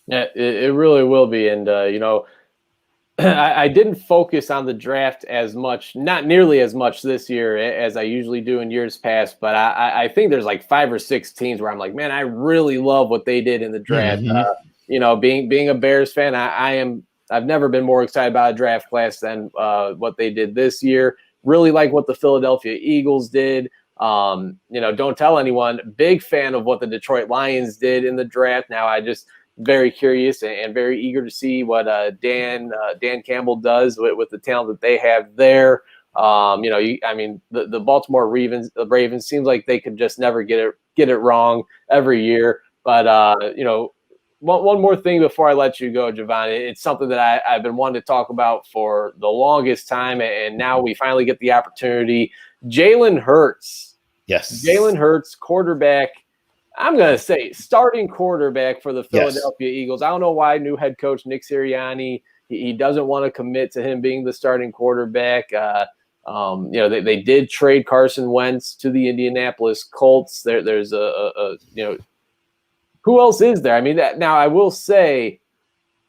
D: Yeah, it really will be. And I didn't focus on the draft as much, not nearly as much this year as I usually do in years past, but I think there's like 5 or 6 teams where I'm like, man, I really love what they did in the draft.
E: Mm-hmm.
D: Being a Bears fan, I've never been more excited about a draft class than what they did this year. Really like what the Philadelphia Eagles did. Don't tell anyone. Big fan of what the Detroit Lions did in the draft. Now I just very curious and very eager to see what Dan Campbell does with the talent that they have there. The Baltimore Ravens seems like they could just never get it wrong every year. But one more thing before I let you go, Javon. It's something that I've been wanting to talk about for the longest time, and now we finally get the opportunity. Jalen Hurts.
E: Yes.
D: Jalen Hurts, quarterback. I'm going to say starting quarterback for the Philadelphia Eagles. I don't know why new head coach Nick Sirianni, he doesn't want to commit to him being the starting quarterback. They did trade Carson Wentz to the Indianapolis Colts. There's who else is there? I mean, now I will say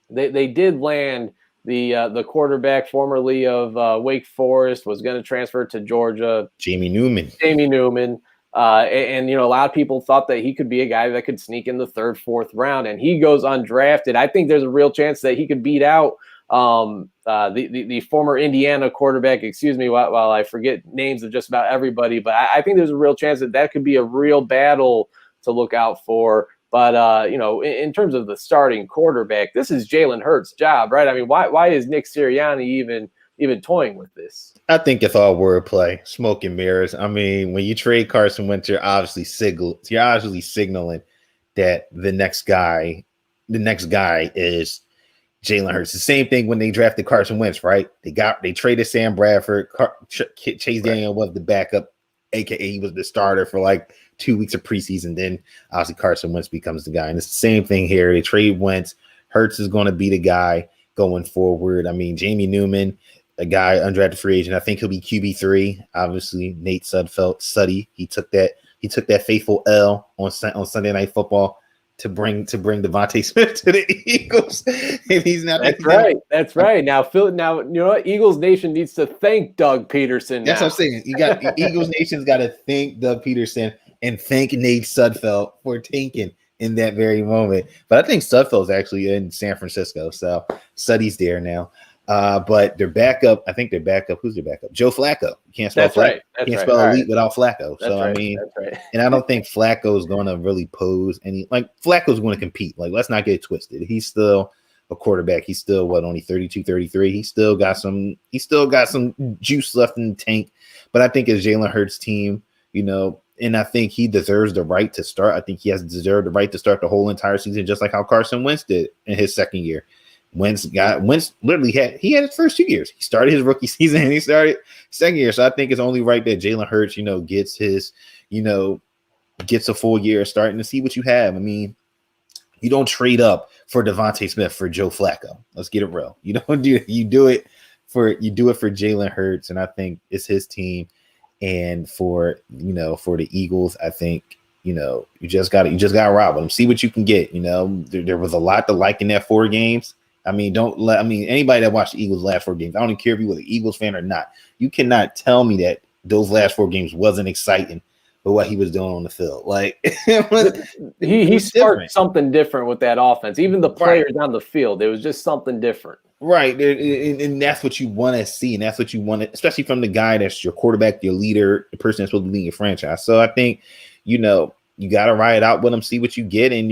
D: they did land the quarterback formerly of Wake Forest, was going to transfer to Georgia.
E: Jamie Newman.
D: And a lot of people thought that he could be a guy that could sneak in the third, fourth round, and he goes undrafted. I think there's a real chance that he could beat out the former Indiana quarterback. Excuse me, while I forget names of just about everybody, but I think there's a real chance that could be a real battle to look out for. But in terms of the starting quarterback, this is Jalen Hurts' job, right? I mean, why is Nick Sirianni even toying with this?
E: I think it's all wordplay, smoke and mirrors. I mean, when you trade Carson Wentz, you're obviously signaling that the next guy is Jalen Hurts. The same thing when they drafted Carson Wentz, right? They traded Sam Bradford. Chase Daniel was the backup, aka he was the starter for like 2 weeks of preseason. Then obviously Carson Wentz becomes the guy, and it's the same thing here. They trade Wentz. Hurts is going to be the guy going forward. I mean, Jamie Newman, a guy undrafted free agent. I think he'll be QB3. Obviously, Nate Sudfeld, he took that faithful L on Sunday Night Football to bring DeVonta Smith to the Eagles. And he's not.
D: That's right. Now, Phil. Now you know what? Eagles Nation needs to thank Doug Peterson.
E: That's what I'm saying. You got Eagles Nation's got to thank Doug Peterson and thank Nate Sudfeld for tanking in that very moment. But I think Sudfeld's actually in San Francisco, so Suddy's there now. But their backup, who's their backup? Joe Flacco. You can't spell Flacco. Can't spell elite without Flacco. So I mean, and I don't think Flacco is going to really pose any. Like Flacco's going to compete. Like, let's not get it twisted. He's still a quarterback. He's still only 32, 33. He still got some juice left in the tank. But I think as Jalen Hurts' team, and I think he deserves the right to start. I think he has deserved the right to start the whole entire season, just like how Carson Wentz did in his second year. Wentz literally had his first 2 years. He started his rookie season and he started second year. So I think it's only right that Jalen Hurts, gets his, gets a full year starting to see what you have. I mean, you don't trade up for DeVonta Smith for Joe Flacco. Let's get it real. You do it for Jalen Hurts, and I think it's his team. And for the Eagles, I think you just got to rob them. See what you can get. There was a lot to like in that 4 games. I mean, anybody that watched the Eagles' last 4 games, I don't even care if you were an Eagles fan or not. You cannot tell me that those last 4 games wasn't exciting for what he was doing on the field. Like
D: he sparked something different with that offense. Even the players on the field, it was just something different.
E: Right, and that's what you want to see, and that's what you want, especially from the guy that's your quarterback, your leader, the person that's supposed to lead your franchise. So I think, you got to ride it out with him, see what you get, and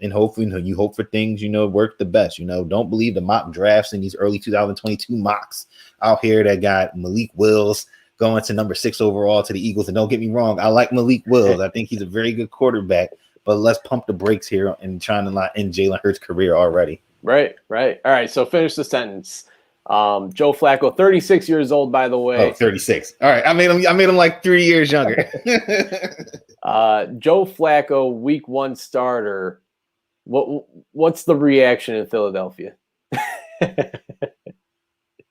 E: and hopefully, you hope for things, work the best. Don't believe the mock drafts in these early 2022 mocks out here that got Malik Willis going to number 6 overall to the Eagles. And don't get me wrong, I like Malik Willis. I think he's a very good quarterback, but let's pump the brakes here and trying to end Jalen Hurts' career already.
D: Right. All right. So finish the sentence. Joe Flacco, 36 years old, by the way.
E: Oh, 36. All right. I made him like 3 years younger.
D: Joe Flacco, week 1 starter. What's the reaction in Philadelphia?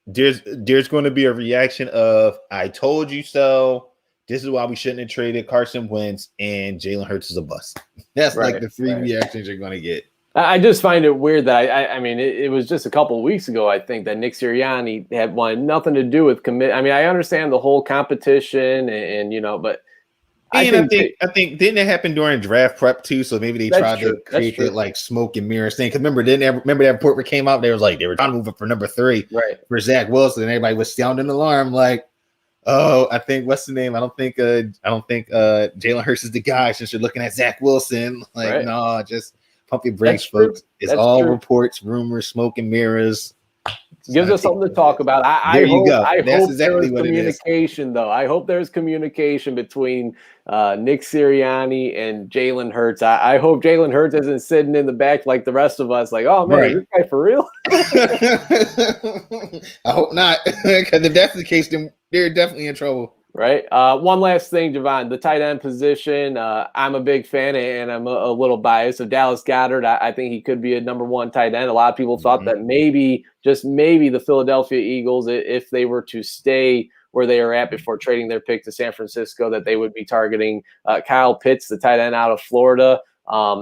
E: There's going to be a reaction of, I told you so. This is why we shouldn't have traded Carson Wentz, and Jalen Hurts is a bust. That's like the 3 reactions you're going to get.
D: I just find it weird that I mean, it was just a couple of weeks ago, I think, that Nick Sirianni had wanted nothing to do with commit. I mean, I understand the whole competition and but I think didn't it happen during draft prep too? So maybe they tried to create that like smoke and mirrors thing. Because remember that report that came out? They were trying to move up for number 3 for Zach Wilson, and everybody was sounding an alarm like, oh, I think what's the name? I don't think Jalen Hurts is the guy since you're looking at Zach Wilson. Like, no, just pump your brakes, folks. It's all reports, rumors, smoke and mirrors.
F: Gives us something to talk about. I hope there's communication, though. I hope there's communication between Nick Sirianni and Jalen Hurts. I hope Jalen Hurts isn't sitting in the back like the rest of us, like, oh, man, this guy for real?
E: I hope not, because if that's the case, then they're definitely in trouble.
F: Right. One last thing, Javon, the tight end position. I'm a big fan, and I'm a little biased of Dallas Goedert. I think he could be a number 1 tight end. A lot of people thought that maybe, just maybe, the Philadelphia Eagles, if they were to stay where they are at before trading their pick to San Francisco, that they would be targeting Kyle Pitts, the tight end out of Florida.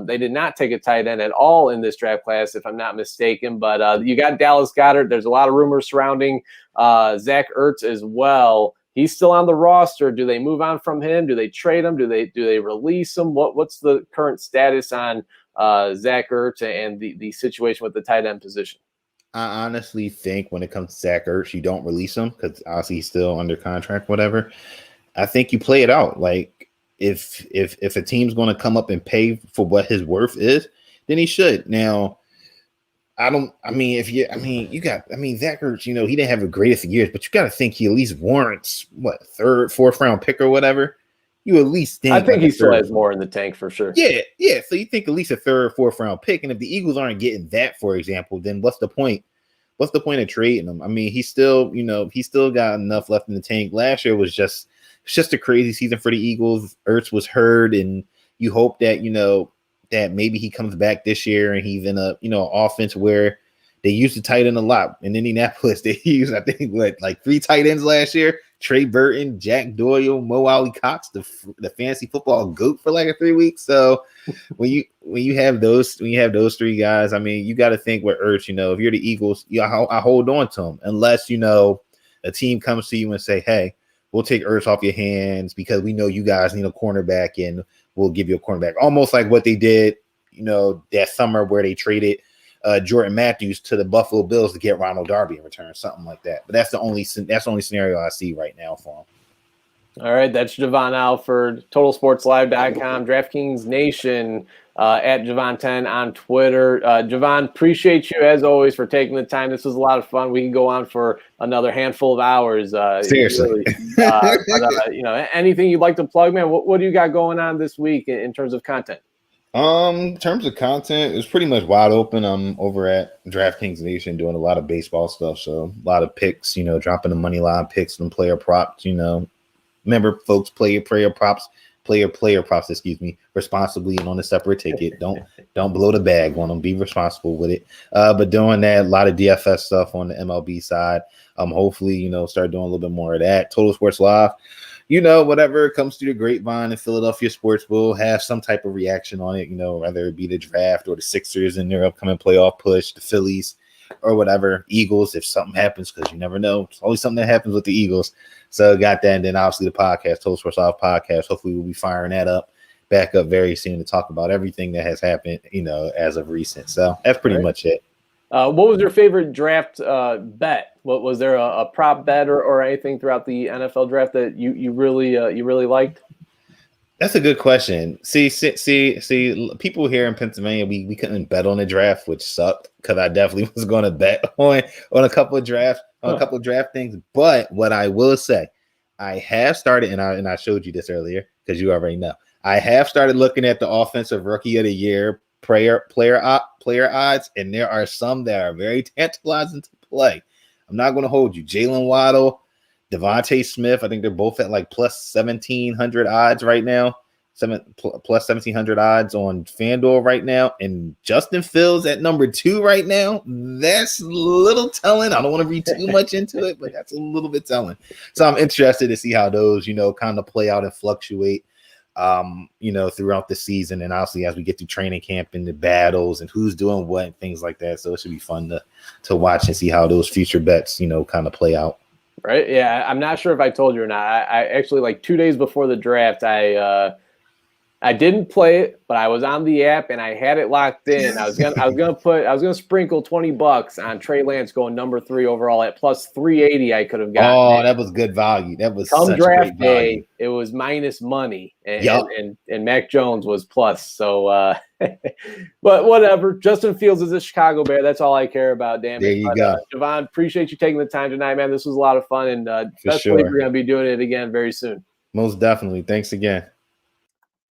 F: They did not take a tight end at all in this draft class, if I'm not mistaken. But you got Dallas Goedert. There's a lot of rumors surrounding Zach Ertz as well. He's still on the roster. Do they move on from him? Do they trade him? Do they release him? What's the current status on Zach Ertz and the situation with the tight end position?
E: I honestly think when it comes to Zach Ertz, you don't release him because obviously he's still under contract, whatever. I think you play it out. Like if a team's going to come up and pay for what his worth is, then he should. Now, Zach Ertz, he didn't have the greatest of years, but you got to think he at least warrants third, fourth round pick or whatever. You at least think.
F: I think he still has more in the tank for sure.
E: Yeah. So you think at least a third, fourth round pick, and if the Eagles aren't getting that, for example, then what's the point? What's the point of trading him? I mean, he's still got enough left in the tank. Last year was just a crazy season for the Eagles. Ertz was hurt, and you hope that that maybe he comes back this year and he's in a offense where they use the tight end a lot. In Indianapolis, they used, I think, like 3 tight ends last year. Trey Burton, Jack Doyle, Mo Alley Cox, the fantasy football goat for like 3 weeks. So when you have those 3 guys, I mean, you got to think with Ertz, if you're the Eagles, I hold on to him unless a team comes to you and say, hey, we'll take Ertz off your hands because we know you guys need a cornerback and we'll give you a cornerback. Almost like what they did, that summer where they traded Jordan Matthews to the Buffalo Bills to get Ronald Darby in return, something like that. But that's the only scenario I see right now for him.
F: All right, that's Javon Alford, TotalSportsLive.com, DrafKings Nation, at Javon10 on Twitter. Javon, appreciate you as always for taking the time. This was a lot of fun. We can go on for another handful of hours.
E: Seriously.
F: Anything you'd like to plug, man? What do you got going on this week in terms of content?
E: In terms of content, it's pretty much wide open. I'm over at DrafKings Nation doing a lot of baseball stuff. So a lot of picks, dropping the money line picks and player props, Remember, folks, player props, responsibly and on a separate ticket. Don't blow the bag on them. Be responsible with it. But doing that, a lot of DFS stuff on the MLB side. Hopefully, start doing a little bit more of that. Total Sports Live. Whatever comes through the grapevine in Philadelphia sports will have some type of reaction on it, whether it be the draft or the Sixers in their upcoming playoff push, the Phillies or whatever, Eagles, if something happens, because you never know. It's always something that happens with the Eagles. So got that. And then obviously the podcast, Total Sports Live podcast. Hopefully we'll be firing that back up very soon to talk about everything that has happened, as of recent. So that's pretty much it.
F: What was your favorite draft bet? What was there a prop bet or anything throughout the NFL draft that you really liked?
E: That's a good question. See, people here in Pennsylvania, we couldn't bet on the draft, which sucked because I definitely was going to bet on a couple of drafts, a couple of draft things. But what I will say, I have started, and I showed you this earlier because you already know. I have started looking at the offensive rookie of the year player odds, and there are some that are very tantalizing to play. I'm not going to hold you. Jalen Waddle, Devontae Smith, I think they're both at like plus 1,700 odds right now. Plus 1,700 odds on FanDuel right now. And Justin Fields at number 2 right now. That's a little telling. I don't want to read too much into it, but that's a little bit telling. So I'm interested to see how those, kind of play out and fluctuate, throughout the season. And obviously as we get to training camp and the battles and who's doing what and things like that. So it should be fun to watch and see how those future bets, kind of play out.
F: Right. Yeah. I'm not sure if I told you or not. I actually, like 2 days before the draft, I didn't play it, but I was on the app and I had it locked in. I was gonna sprinkle $20 on Trey Lance going number 3 overall at plus 380. I could have gotten.
E: Oh, that was good value. That was
F: come
E: such
F: draft
E: great value.
F: day. It was minus money, and Mac Jones was plus. So, but whatever. Justin Fields is a Chicago Bear. That's all I care about. Damn it.
E: There you go,
F: Javon. Appreciate you taking the time tonight, man. This was a lot of fun, and best
E: sure.
F: believe we're gonna be doing it again very soon.
E: Most definitely. Thanks again.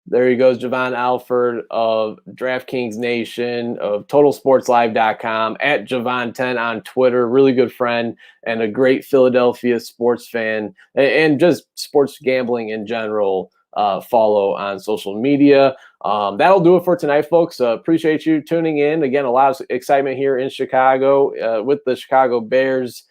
F: There he goes, Jovan Alford of DrafKings Nation, of TotalSportsLive.com, at Javon10 on Twitter. Really good friend and a great Philadelphia sports fan, and just sports gambling in general. Follow on social media. That'll do it for tonight, folks. Appreciate you tuning in. Again, a lot of excitement here in Chicago with the Chicago Bears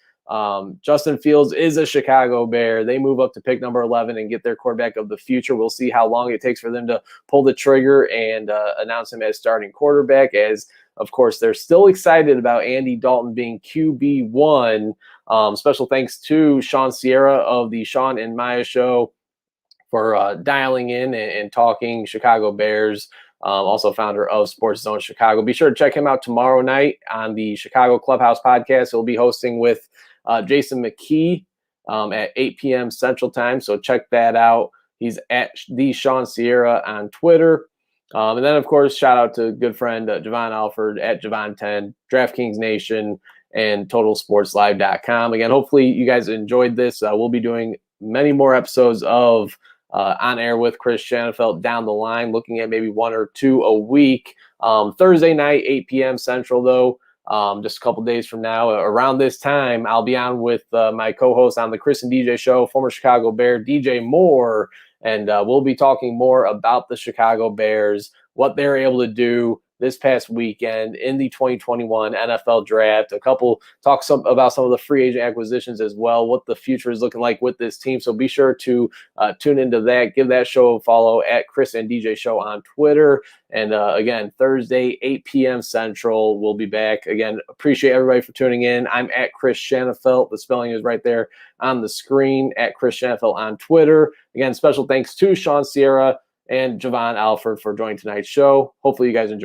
D: Justin Fields is a Chicago Bear. They move up to pick number 11 and get their quarterback of the future. We'll see how long it takes for them to pull the trigger and announce him as starting quarterback, as, of course, they're still excited about Andy Dalton being QB1. Special thanks to Shawn Sierra of the Shawn and Maya Show for dialing in and talking Chicago Bears. Also founder of Sports Zone Chicago. Be sure to check him out tomorrow night on the Chicago Clubhouse podcast. He'll be hosting with Jason McKee at 8 p.m. Central Time. So check that out. He's at the Shawn Sierra on Twitter. And then, of course, shout out to good friend Javon Alford at Javon10, DrafKings Nation, and TotalSportsLive.com. Again, hopefully you guys enjoyed this. We'll be doing many more episodes of On Air with Chris Shanafelt down the line, looking at maybe 1 or 2 a week. Thursday night, 8 p.m. Central, though. Just a couple days from now, around this time, I'll be on with my co-host on the Chris and DJ Show, former Chicago Bear DJ Moore, and we'll be talking more about the Chicago Bears, what they're able to do this past weekend in the 2021 NFL Draft. Talk about some of the free agent acquisitions as well, what the future is looking like with this team. So be sure to tune into that. Give that show a follow at Chris and DJ Show on Twitter. And again, Thursday, 8 p.m. Central, we'll be back. Again, appreciate everybody for tuning in. I'm at Chris Shanafelt. The spelling is right there on the screen, at Chris Shanafelt on Twitter. Again, special thanks to Shawn Sierra and Jovan Alford for joining tonight's show. Hopefully you guys enjoyed.